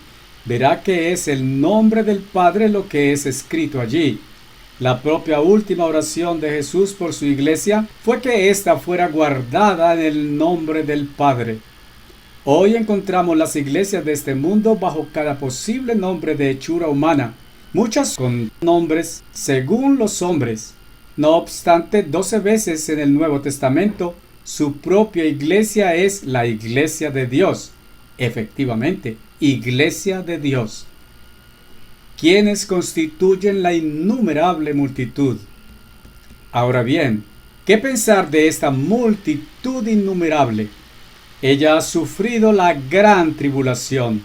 verá que es el nombre del Padre lo que es escrito allí. La propia última oración de Jesús por su iglesia fue que ésta fuera guardada en el nombre del Padre. Hoy encontramos las iglesias de este mundo bajo cada posible nombre de hechura humana, muchas con nombres según los hombres. No obstante, 12 veces en el Nuevo Testamento, su propia iglesia es la iglesia de Dios. Efectivamente, iglesia de Dios. ¿Quiénes constituyen la innumerable multitud? Ahora bien, ¿qué pensar de esta multitud innumerable? Ella ha sufrido la gran tribulación.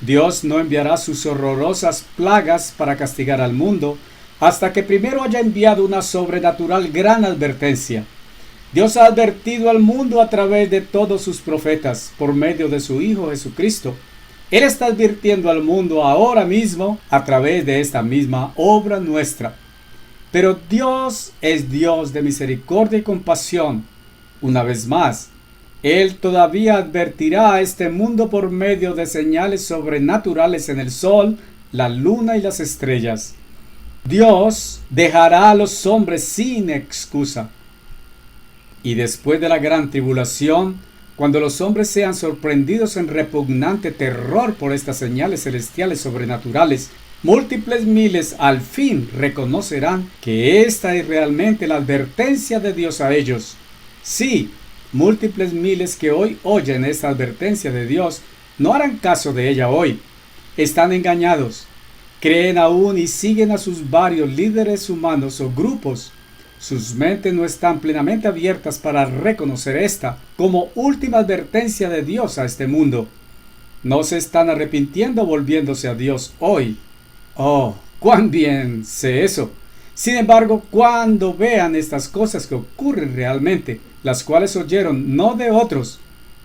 Dios no enviará sus horrorosas plagas para castigar al mundo hasta que primero haya enviado una sobrenatural gran advertencia. Dios ha advertido al mundo a través de todos sus profetas por medio de su Hijo Jesucristo. Él está advirtiendo al mundo ahora mismo a través de esta misma obra nuestra. Pero Dios es Dios de misericordia y compasión. Una vez más, Él todavía advertirá a este mundo por medio de señales sobrenaturales en el sol, la luna y las estrellas. Dios dejará a los hombres sin excusa. Y después de la gran tribulación, cuando los hombres sean sorprendidos en repugnante terror por estas señales celestiales sobrenaturales, múltiples miles al fin reconocerán que esta es realmente la advertencia de Dios a ellos. Sí, múltiples miles que hoy oyen esta advertencia de Dios no harán caso de ella hoy. Están engañados. Creen aún y siguen a sus varios líderes humanos o grupos. Sus mentes no están plenamente abiertas para reconocer esta como última advertencia de Dios a este mundo. No se están arrepintiendo volviéndose a Dios hoy. Oh, cuán bien sé eso. Sin embargo, cuando vean estas cosas que ocurren realmente, las cuales oyeron no de otros,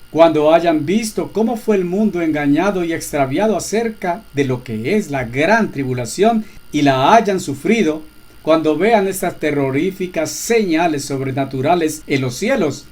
cuando hayan visto cómo fue el mundo engañado y extraviado acerca de lo que es la gran tribulación y la hayan sufrido, cuando vean estas terroríficas señales sobrenaturales en los cielos,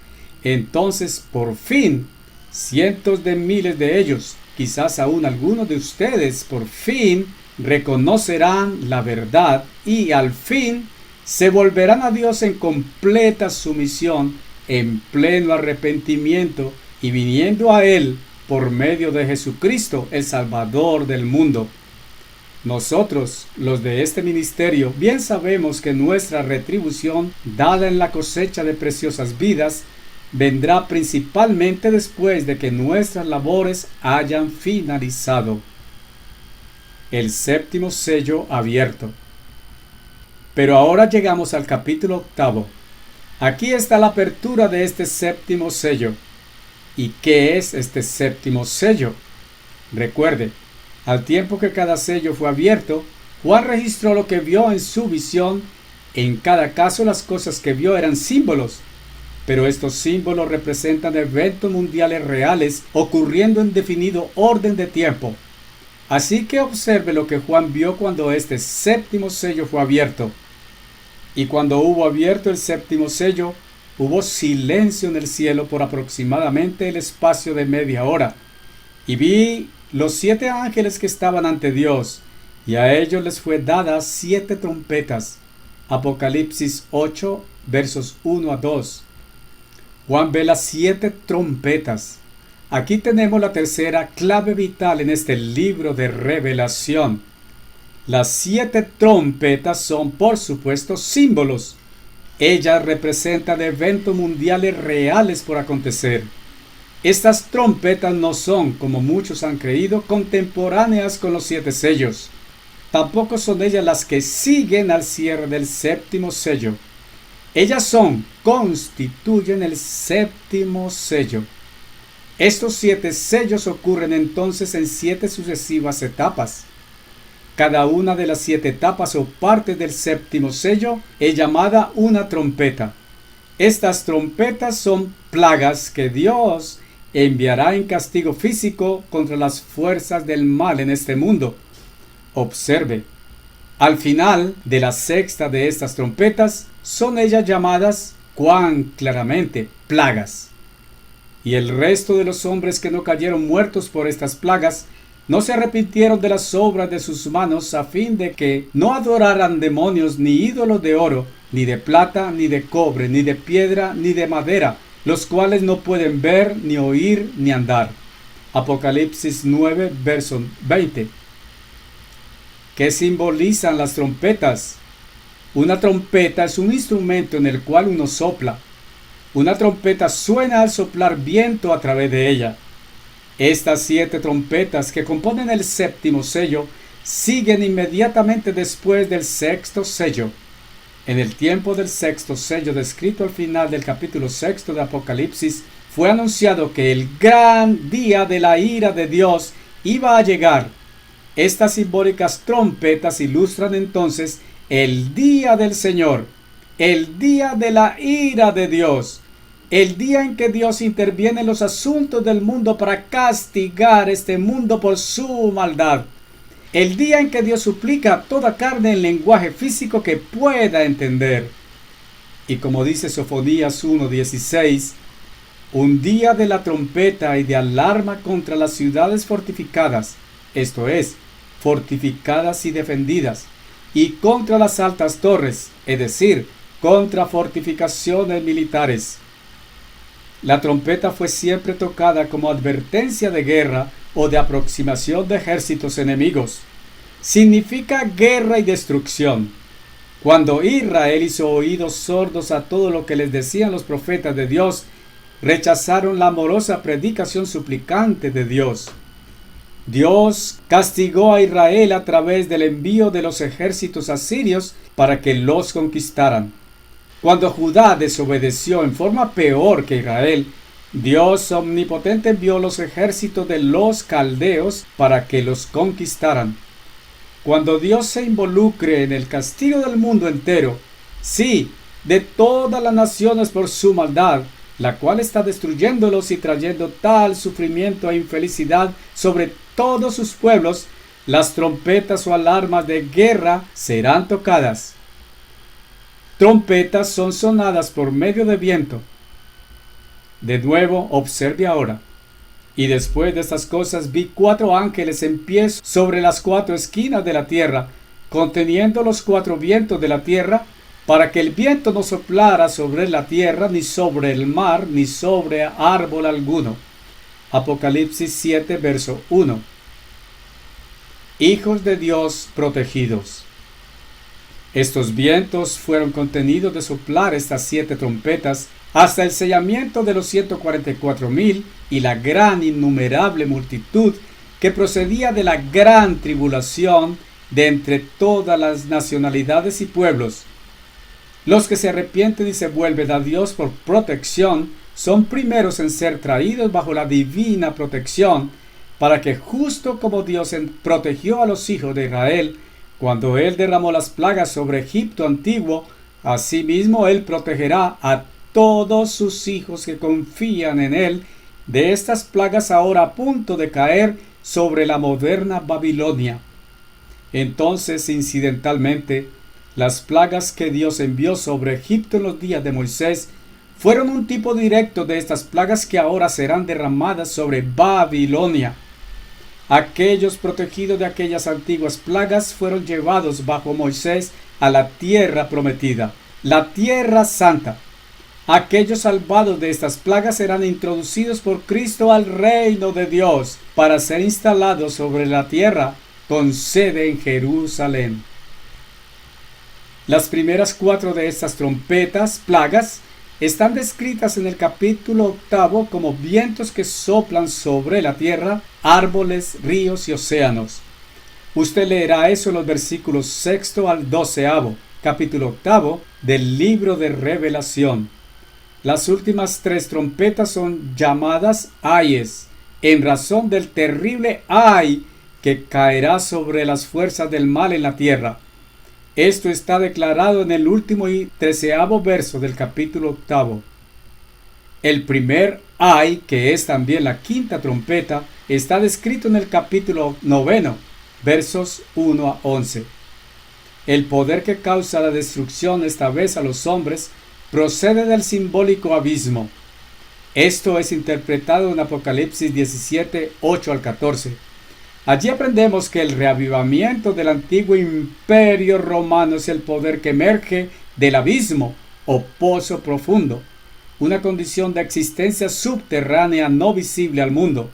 entonces por fin, cientos de miles de ellos, quizás aún algunos de ustedes, por fin reconocerán la verdad y al fin se volverán a Dios en completa sumisión, en pleno arrepentimiento y viniendo a Él por medio de Jesucristo, el Salvador del mundo. Nosotros, los de este ministerio, bien sabemos que nuestra retribución, dada en la cosecha de preciosas vidas, vendrá principalmente después de que nuestras labores hayan finalizado. El séptimo sello abierto. Pero ahora llegamos al capítulo 8. Aquí está la apertura de este séptimo sello. ¿Y qué es este séptimo sello? Recuerde, al tiempo que cada sello fue abierto, Juan registró lo que vio en su visión. En cada caso las cosas que vio eran símbolos, pero estos símbolos representan eventos mundiales reales ocurriendo en definido orden de tiempo. Así que observe lo que Juan vio cuando este séptimo sello fue abierto. Y cuando hubo abierto el séptimo sello, hubo silencio en el cielo por aproximadamente el espacio de media hora. Y vi los 7 ángeles que estaban ante Dios, y a ellos les fue dadas 7 trompetas. Apocalipsis 8, versos 1 a 2. Juan ve las 7 trompetas. Aquí tenemos la tercera clave vital en este libro de revelación. Las 7 trompetas son, por supuesto, símbolos. Ellas representan eventos mundiales reales por acontecer. Estas trompetas no son, como muchos han creído, contemporáneas con los 7 sellos. Tampoco son ellas las que siguen al cierre del séptimo sello. Ellas constituyen el séptimo sello. Estos 7 sellos ocurren entonces en 7 sucesivas etapas. Cada una de las 7 etapas o partes del séptimo sello es llamada una trompeta. Estas trompetas son plagas que Dios enviará en castigo físico contra las fuerzas del mal en este mundo. Observe, al final de la sexta de estas trompetas, son ellas llamadas, cuán claramente, plagas. Y el resto de los hombres que no cayeron muertos por estas plagas, no se arrepintieron de las obras de sus manos, a fin de que no adoraran demonios ni ídolos de oro, ni de plata, ni de cobre, ni de piedra, ni de madera, los cuales no pueden ver, ni oír, ni andar. Apocalipsis 9, verso 20. ¿Qué simbolizan las trompetas? Una trompeta es un instrumento en el cual uno sopla. Una trompeta suena al soplar viento a través de ella. Estas 7 trompetas que componen el séptimo sello siguen inmediatamente después del sexto sello. En el tiempo del sexto sello descrito al final del capítulo 6 de Apocalipsis, fue anunciado que el gran día de la ira de Dios iba a llegar. Estas simbólicas trompetas ilustran entonces el día del Señor, el día de la ira de Dios, el día en que Dios interviene en los asuntos del mundo para castigar este mundo por su maldad. El día en que Dios suplica a toda carne en lenguaje físico que pueda entender. Y como dice Sofonías 1:16, un día de la trompeta y de alarma contra las ciudades fortificadas, esto es, fortificadas y defendidas, y contra las altas torres, es decir, contra fortificaciones militares. La trompeta fue siempre tocada como advertencia de guerra o de aproximación de ejércitos enemigos. Significa guerra y destrucción. Cuando Israel hizo oídos sordos a todo lo que les decían los profetas de Dios, rechazaron la amorosa predicación suplicante de Dios. Dios castigó a Israel a través del envío de los ejércitos asirios para que los conquistaran. Cuando Judá desobedeció en forma peor que Israel, Dios omnipotente envió los ejércitos de los caldeos para que los conquistaran. Cuando Dios se involucre en el castigo del mundo entero, sí, de todas las naciones por su maldad, la cual está destruyéndolos y trayendo tal sufrimiento e infelicidad sobre todos sus pueblos, las trompetas o alarmas de guerra serán tocadas. Trompetas son sonadas por medio de viento. De nuevo, observe ahora. Y después de estas cosas vi 4 ángeles en pie sobre las 4 esquinas de la tierra, conteniendo los 4 vientos de la tierra, para que el viento no soplara sobre la tierra, ni sobre el mar, ni sobre árbol alguno. Apocalipsis 7, verso 1. Hijos de Dios protegidos. Estos vientos fueron contenidos de soplar estas 7 trompetas hasta el sellamiento de los 144,000 y la gran innumerable multitud que procedía de la gran tribulación de entre todas las nacionalidades y pueblos. Los que se arrepienten y se vuelven a Dios por protección son primeros en ser traídos bajo la divina protección, para que justo como Dios protegió a los hijos de Israel cuando Él derramó las plagas sobre Egipto antiguo, asimismo Él protegerá a todos sus hijos que confían en Él de estas plagas ahora a punto de caer sobre la moderna Babilonia. Entonces, incidentalmente, las plagas que Dios envió sobre Egipto en los días de Moisés fueron un tipo directo de estas plagas que ahora serán derramadas sobre Babilonia. Aquellos protegidos de aquellas antiguas plagas fueron llevados bajo Moisés a la tierra prometida, la tierra santa. Aquellos salvados de estas plagas serán introducidos por Cristo al reino de Dios para ser instalados sobre la tierra con sede en Jerusalén. Las primeras 4 de estas trompetas, plagas, están descritas en el capítulo 8 como vientos que soplan sobre la tierra, árboles, ríos y océanos. Usted leerá eso en los versículos 6 al 12, capítulo 8 del libro de Revelación. Las últimas 3 trompetas son llamadas ayes, en razón del terrible ay que caerá sobre las fuerzas del mal en la tierra. Esto está declarado en el último y 13º verso del capítulo 8. El primer ay, que es también la 5ª trompeta, está descrito en el capítulo 9, versos 1 a 11. El poder que causa la destrucción esta vez a los hombres procede del simbólico abismo. Esto es interpretado en Apocalipsis 17, 8 al 14. Allí aprendemos que el reavivamiento del antiguo imperio romano es el poder que emerge del abismo o pozo profundo, una condición de existencia subterránea no visible al mundo.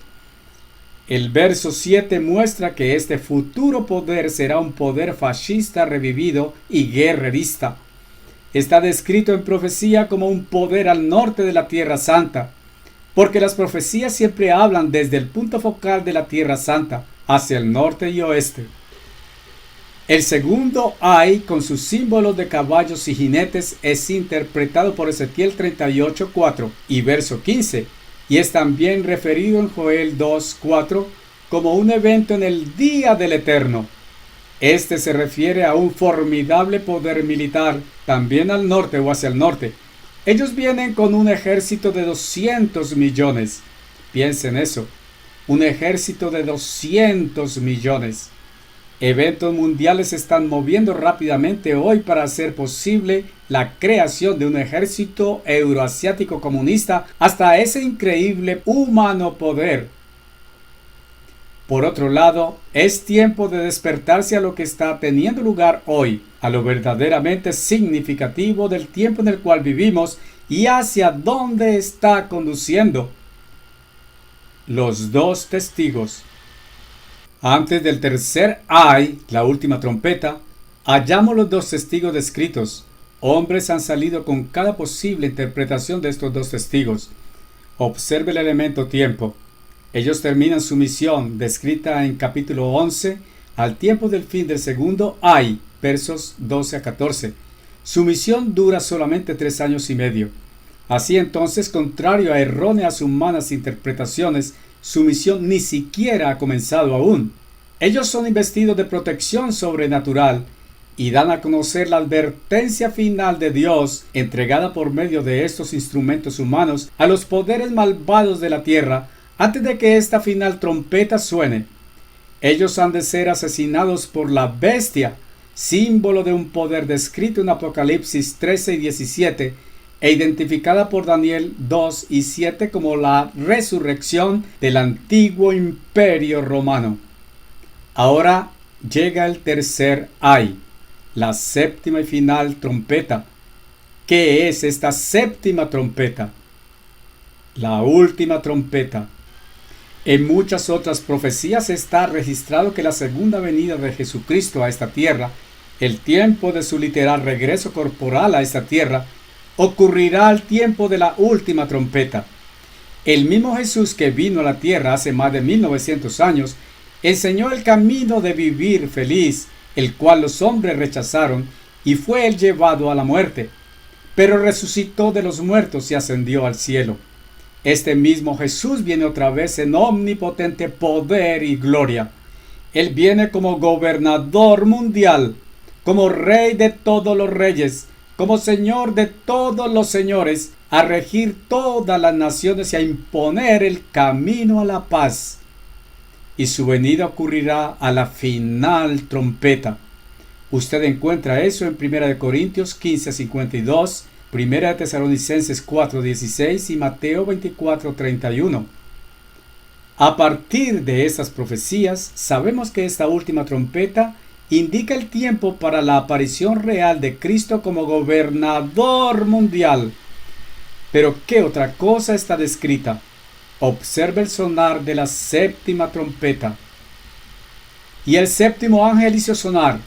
El verso 7 muestra que este futuro poder será un poder fascista revivido y guerrerista. Está descrito en profecía como un poder al norte de la Tierra Santa, porque las profecías siempre hablan desde el punto focal de la Tierra Santa, hacia el norte y oeste. El segundo ay, con sus símbolos de caballos y jinetes, es interpretado por Ezequiel 38:4 y verso 15, y es también referido en Joel 2:4 como un evento en el día del Eterno. Este se refiere a un formidable poder militar, también al norte o hacia el norte. Ellos vienen con un ejército de 200 millones. Piensen eso. Un ejército de 200 millones. Eventos mundiales se están moviendo rápidamente hoy para hacer posible la creación de un ejército euroasiático comunista hasta ese increíble humano poder. Por otro lado, es tiempo de despertarse a lo que está teniendo lugar hoy, a lo verdaderamente significativo del tiempo en el cual vivimos y hacia dónde está conduciendo. Los 2 testigos. Antes del tercer ay, la última trompeta, hallamos los 2 testigos descritos. Hombres han salido con cada posible interpretación de estos 2 testigos. Observe el elemento tiempo. Ellos terminan su misión, descrita en capítulo 11, al tiempo del fin del segundo ay, versos 12 a 14. Su misión dura solamente 3 años y medio. Así entonces, contrario a erróneas humanas interpretaciones, su misión ni siquiera ha comenzado aún. Ellos son investidos de protección sobrenatural y dan a conocer la advertencia final de Dios, entregada por medio de estos instrumentos humanos a los poderes malvados de la tierra, antes de que esta final trompeta suene. Ellos han de ser asesinados por la bestia, símbolo de un poder descrito en Apocalipsis 13 y 17, e identificada por Daniel 2 y 7 como la resurrección del antiguo imperio romano. Ahora llega el tercer ay, la séptima y final trompeta. ¿Qué es esta séptima trompeta? La última trompeta. En muchas otras profecías está registrado que la segunda venida de Jesucristo a esta tierra, el tiempo de su literal regreso corporal a esta tierra, ocurrirá al tiempo de la última trompeta. El mismo Jesús que vino a la tierra hace más de 1900 años, enseñó el camino de vivir feliz, el cual los hombres rechazaron, y fue él llevado a la muerte. Pero resucitó de los muertos y ascendió al cielo. Este mismo Jesús viene otra vez en omnipotente poder y gloria. Él viene como gobernador mundial, como rey de todos los reyes, como señor de todos los señores, a regir todas las naciones y a imponer el camino a la paz. Y su venida ocurrirá a la final trompeta. Usted encuentra eso en 1 Corintios 15:52, 1 Tesalonicenses 4:16 y Mateo 24:31. A partir de estas profecías, sabemos que esta última trompeta indica el tiempo para la aparición real de Cristo como gobernador mundial. Pero ¿qué otra cosa está descrita? Observe el sonar de la séptima trompeta. Y el séptimo ángel hizo sonar,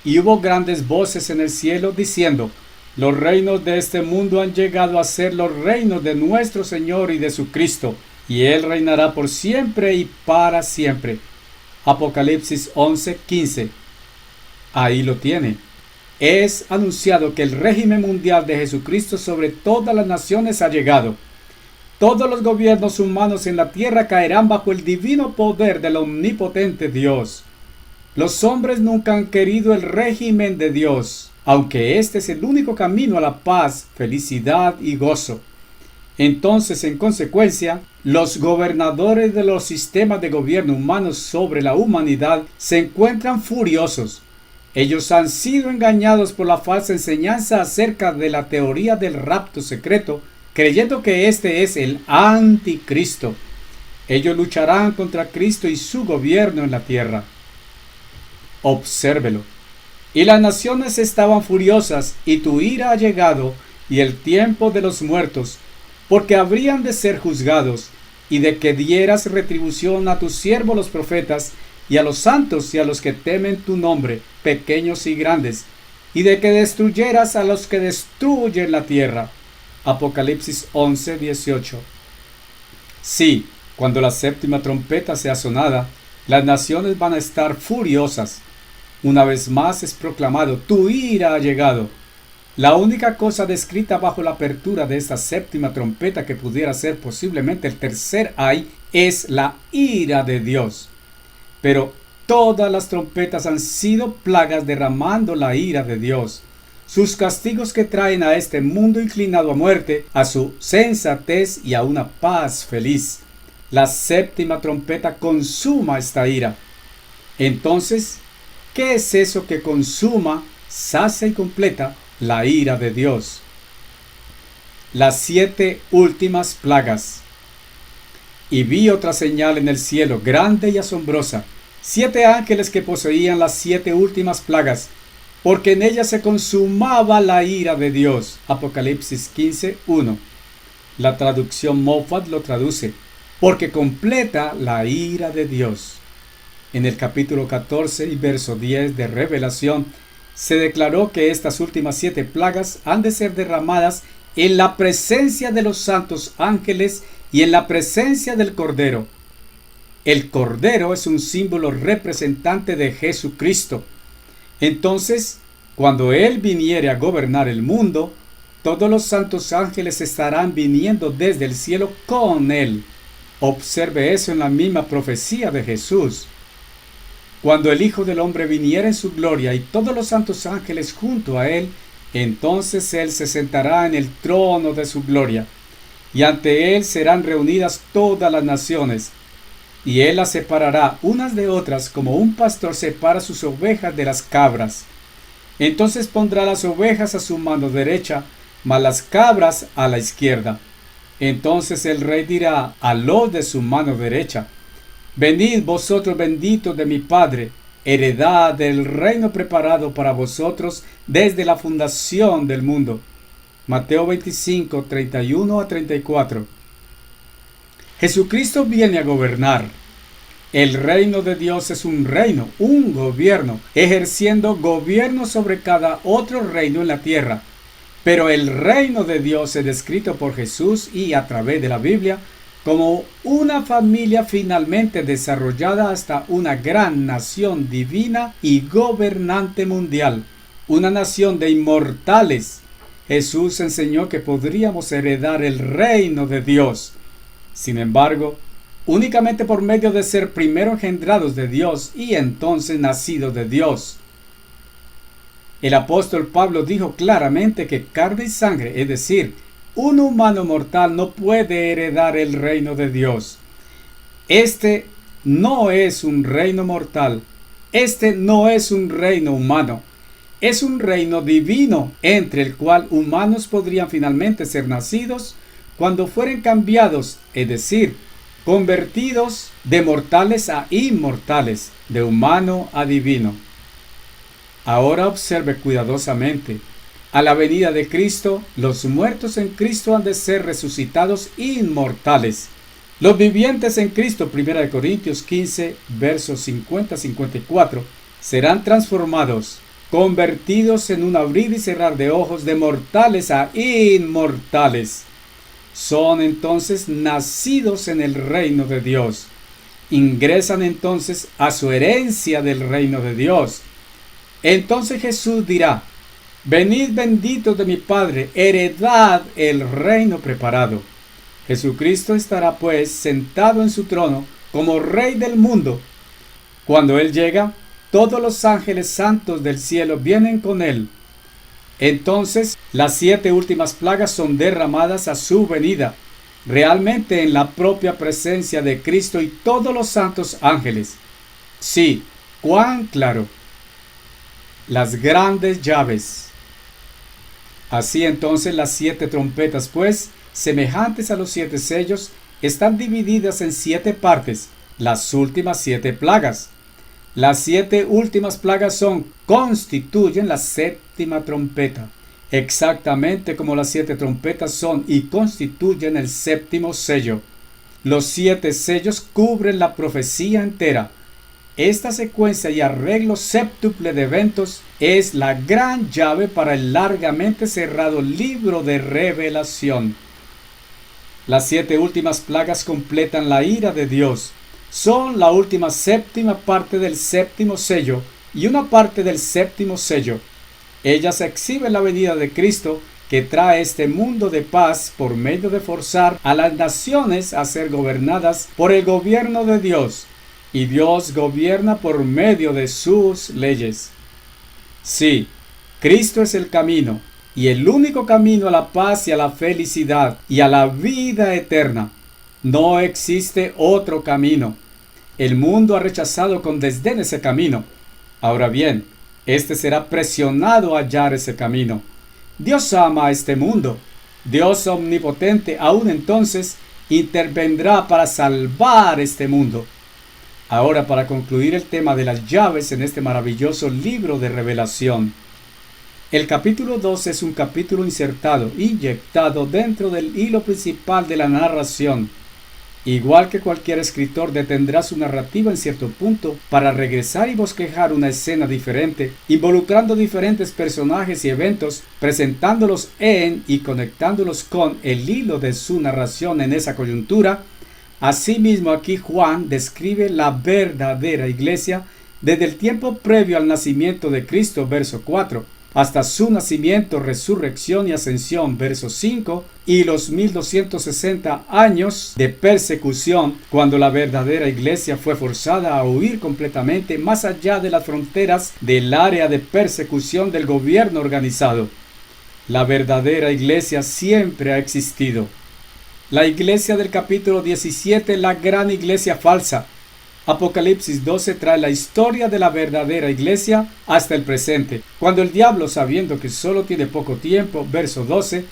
y hubo grandes voces en el cielo diciendo: los reinos de este mundo han llegado a ser los reinos de nuestro Señor y de su Cristo, y Él reinará por siempre y para siempre. Apocalipsis 11:15. Ahí lo tiene. Es anunciado que el régimen mundial de Jesucristo sobre todas las naciones ha llegado. Todos los gobiernos humanos en la tierra caerán bajo el divino poder del omnipotente Dios. Los hombres nunca han querido el régimen de Dios, aunque este es el único camino a la paz, felicidad y gozo. Entonces, en consecuencia, los gobernadores de los sistemas de gobierno humanos sobre la humanidad se encuentran furiosos. Ellos han sido engañados por la falsa enseñanza acerca de la teoría del rapto secreto, creyendo que este es el anticristo. Ellos lucharán contra Cristo y su gobierno en la tierra. Obsérvelo. Y las naciones estaban furiosas, y tu ira ha llegado, y el tiempo de los muertos, porque habrían de ser juzgados, y de que dieras retribución a tus siervos los profetas, y a los santos y a los que temen tu nombre, pequeños y grandes, y de que destruyeras a los que destruyen la tierra. Apocalipsis 11:18. Sí, cuando la séptima trompeta sea sonada, las naciones van a estar furiosas. Una vez más es proclamado: tu ira ha llegado. La única cosa descrita bajo la apertura de esta séptima trompeta que pudiera ser posiblemente el tercer ay es la ira de Dios. Pero todas las trompetas han sido plagas derramando la ira de Dios. Sus castigos que traen a este mundo inclinado a muerte, a su sensatez y a una paz feliz. La séptima trompeta consuma esta ira. Entonces, ¿qué es eso que consuma, sacia y completa la ira de Dios? Las 7 últimas plagas. Y vi otra señal en el cielo, grande y asombrosa, 7 ángeles que poseían las 7 últimas plagas, porque en ellas se consumaba la ira de Dios. Apocalipsis 15:1. La traducción Moffat lo traduce: porque completa la ira de Dios. En el capítulo 14 y verso 10 de Revelación, se declaró que estas últimas 7 plagas han de ser derramadas en la presencia de los santos ángeles y en la presencia del Cordero. El Cordero es un símbolo representante de Jesucristo. Entonces, cuando Él viniere a gobernar el mundo, todos los santos ángeles estarán viniendo desde el cielo con Él. Observe eso en la misma profecía de Jesús. Cuando el Hijo del Hombre viniera en su gloria y todos los santos ángeles junto a Él, entonces Él se sentará en el trono de su gloria, y ante Él serán reunidas todas las naciones, y Él las separará unas de otras como un pastor separa sus ovejas de las cabras. Entonces pondrá las ovejas a su mano derecha, mas las cabras a la izquierda. Entonces el rey dirá a los de su mano derecha: venid vosotros benditos de mi Padre, heredad del reino preparado para vosotros desde la fundación del mundo. Mateo 25, 31 a 34. Jesucristo viene a gobernar. El reino de Dios es un reino, un gobierno, ejerciendo gobierno sobre cada otro reino en la tierra. Pero el reino de Dios es descrito por Jesús y a través de la Biblia como una familia finalmente desarrollada hasta una gran nación divina y gobernante mundial, una nación de inmortales. Jesús enseñó que podríamos heredar el reino de Dios. Sin embargo, únicamente por medio de ser primero engendrados de Dios y entonces nacidos de Dios. El apóstol Pablo dijo claramente que carne y sangre, es decir, un humano mortal no puede heredar el reino de Dios. Este no es un reino mortal. Este no es un reino humano. Es un reino divino entre el cual humanos podrían finalmente ser nacidos cuando fueren cambiados, es decir, convertidos de mortales a inmortales, de humano a divino. Ahora observe cuidadosamente. A la venida de Cristo, los muertos en Cristo han de ser resucitados inmortales. Los vivientes en Cristo, 1 Corintios 15, versos 50-54, serán transformados, convertidos en un abrir y cerrar de ojos de mortales a inmortales. Son entonces nacidos en el reino de Dios. Ingresan entonces a su herencia del reino de Dios. Entonces Jesús dirá: venid benditos de mi Padre, heredad el reino preparado. Jesucristo estará pues sentado en su trono como Rey del mundo. Cuando Él llega, todos los ángeles santos del cielo vienen con Él. Entonces, las 7 últimas plagas son derramadas a su venida, realmente en la propia presencia de Cristo y todos los santos ángeles. Sí, cuán claro. Las grandes llaves. Así entonces las 7 trompetas, pues, semejantes a los 7 sellos, están divididas en 7 partes, las últimas 7 plagas. Las 7 últimas plagas constituyen la 7ª trompeta, exactamente como las 7 trompetas son y constituyen el 7º sello. Los 7 sellos cubren la profecía entera. Esta secuencia y arreglo séptuple de eventos es la gran llave para el largamente cerrado libro de Revelación. Las 7 últimas plagas completan la ira de Dios. Son la última 7ª parte del 7º sello y una parte del 7º sello. Ellas exhiben la venida de Cristo, que trae este mundo de paz por medio de forzar a las naciones a ser gobernadas por el gobierno de Dios. Y Dios gobierna por medio de sus leyes. Sí, Cristo es el camino, y el único camino a la paz y a la felicidad y a la vida eterna. No existe otro camino. El mundo ha rechazado con desdén ese camino. Ahora bien, este será presionado a hallar ese camino. Dios ama a este mundo. Dios omnipotente aún entonces intervendrá para salvar este mundo. Ahora, para concluir el tema de las llaves en este maravilloso libro de Revelación. El capítulo 2 es un capítulo inyectado dentro del hilo principal de la narración. Igual que cualquier escritor detendrá su narrativa en cierto punto para regresar y bosquejar una escena diferente, involucrando diferentes personajes y eventos, presentándolos en y conectándolos con el hilo de su narración en esa coyuntura. Asimismo, aquí Juan describe la verdadera iglesia desde el tiempo previo al nacimiento de Cristo, verso 4, hasta su nacimiento, resurrección y ascensión, verso 5, y los 1260 años de persecución, cuando la verdadera iglesia fue forzada a huir completamente más allá de las fronteras del área de persecución del gobierno organizado. La verdadera iglesia siempre ha existido. La iglesia del capítulo 17, la gran iglesia falsa. Apocalipsis 12 trae la historia de la verdadera iglesia hasta el presente, cuando el diablo, sabiendo que solo tiene poco tiempo, verso 12,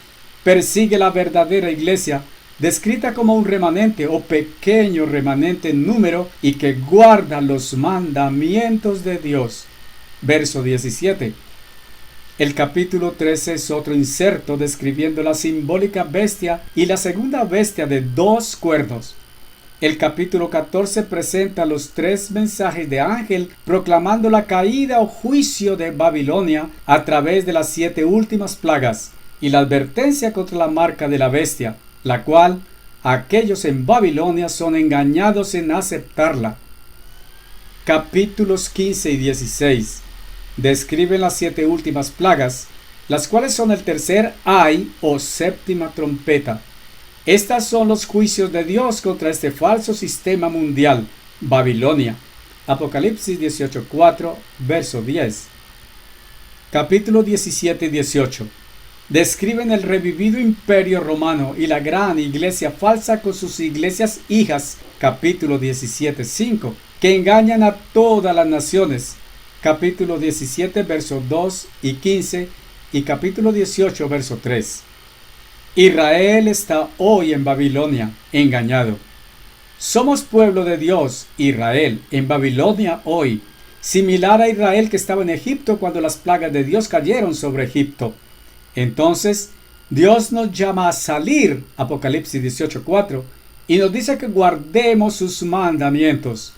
persigue la verdadera iglesia, descrita como un remanente o pequeño remanente en número y que guarda los mandamientos de Dios. Verso 17. El capítulo 13 es otro inserto describiendo la simbólica bestia y la segunda bestia de 2 cuernos. El capítulo 14 presenta los 3 mensajes de ángel proclamando la caída o juicio de Babilonia a través de las 7 últimas plagas y la advertencia contra la marca de la bestia, la cual aquellos en Babilonia son engañados en aceptarla. Capítulos 15 y 16 describen las 7 últimas plagas, las cuales son el tercer ay o séptima trompeta. Estas son los juicios de Dios contra este falso sistema mundial, Babilonia. Apocalipsis 18:4, verso 10. Capítulo 17 y 18 describen el revivido imperio romano y la gran iglesia falsa con sus iglesias hijas, capítulo 17:5, que engañan a todas las naciones, capítulo 17, versos 2 y 15, y capítulo 18, verso 3. Israel está hoy en Babilonia, engañado. Somos pueblo de Dios, Israel, en Babilonia hoy, similar a Israel que estaba en Egipto cuando las plagas de Dios cayeron sobre Egipto. Entonces, Dios nos llama a salir, Apocalipsis 18:4, y nos dice que guardemos sus mandamientos.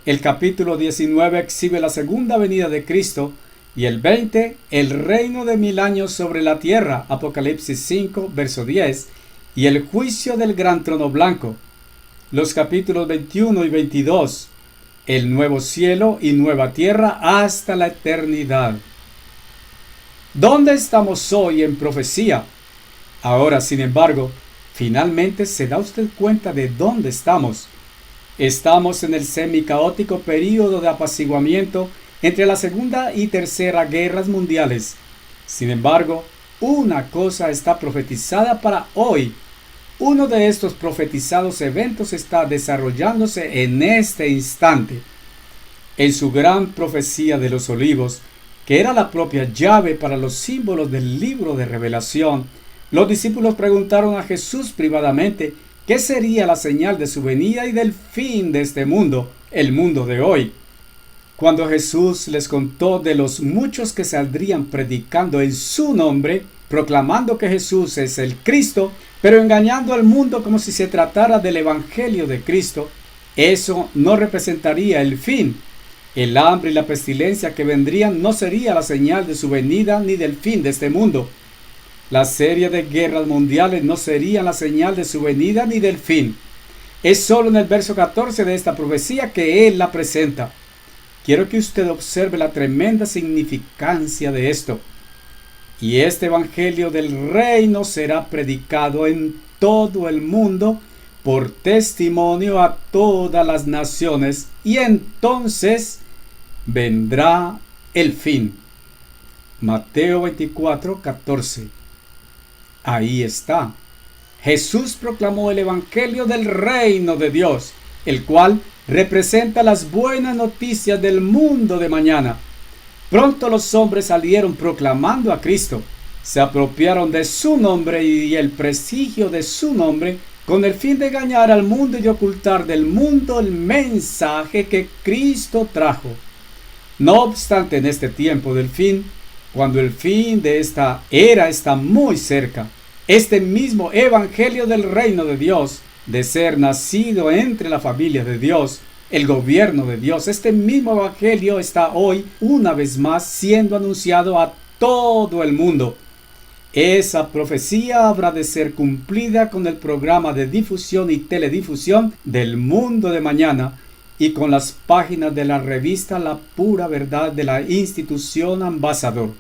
El capítulo 19 exhibe la segunda venida de Cristo, y el 20, el reino de 1000 años sobre la tierra, Apocalipsis 5, verso 10, y el juicio del gran trono blanco. Los capítulos 21 y 22, el nuevo cielo y nueva tierra hasta la eternidad. ¿Dónde estamos hoy en profecía? Ahora, sin embargo, finalmente se da usted cuenta de dónde estamos. Estamos en el semicaótico período de apaciguamiento entre la Segunda y Tercera Guerras Mundiales. Sin embargo, una cosa está profetizada para hoy. Uno de estos profetizados eventos está desarrollándose en este instante. En su gran profecía de los olivos, que era la propia llave para los símbolos del libro de Revelación, los discípulos preguntaron a Jesús privadamente qué sería la señal de su venida y del fin de este mundo, el mundo de hoy. Cuando Jesús les contó de los muchos que saldrían predicando en su nombre, proclamando que Jesús es el Cristo, pero engañando al mundo como si se tratara del Evangelio de Cristo, eso no representaría el fin. El hambre y la pestilencia que vendrían no sería la señal de su venida ni del fin de este mundo. La serie de guerras mundiales no sería la señal de su venida ni del fin. Es solo en el verso 14 de esta profecía que Él la presenta. Quiero que usted observe la tremenda significancia de esto. Y este evangelio del reino será predicado en todo el mundo por testimonio a todas las naciones, y entonces vendrá el fin. Mateo 24:14. Ahí está. Jesús proclamó el evangelio del reino de Dios, el cual representa las buenas noticias del mundo de mañana. Pronto los hombres salieron proclamando a Cristo, se apropiaron de su nombre y el prestigio de su nombre con el fin de engañar al mundo y ocultar del mundo el mensaje que Cristo trajo. No obstante, en este tiempo del fin, cuando el fin de esta era está muy cerca, este mismo evangelio del reino de Dios, de ser nacido entre la familia de Dios, el gobierno de Dios, este mismo evangelio está hoy una vez más siendo anunciado a todo el mundo. Esa profecía habrá de ser cumplida con el programa de difusión y teledifusión del mundo de mañana y con las páginas de la revista La Pura Verdad de la institución Ambassador.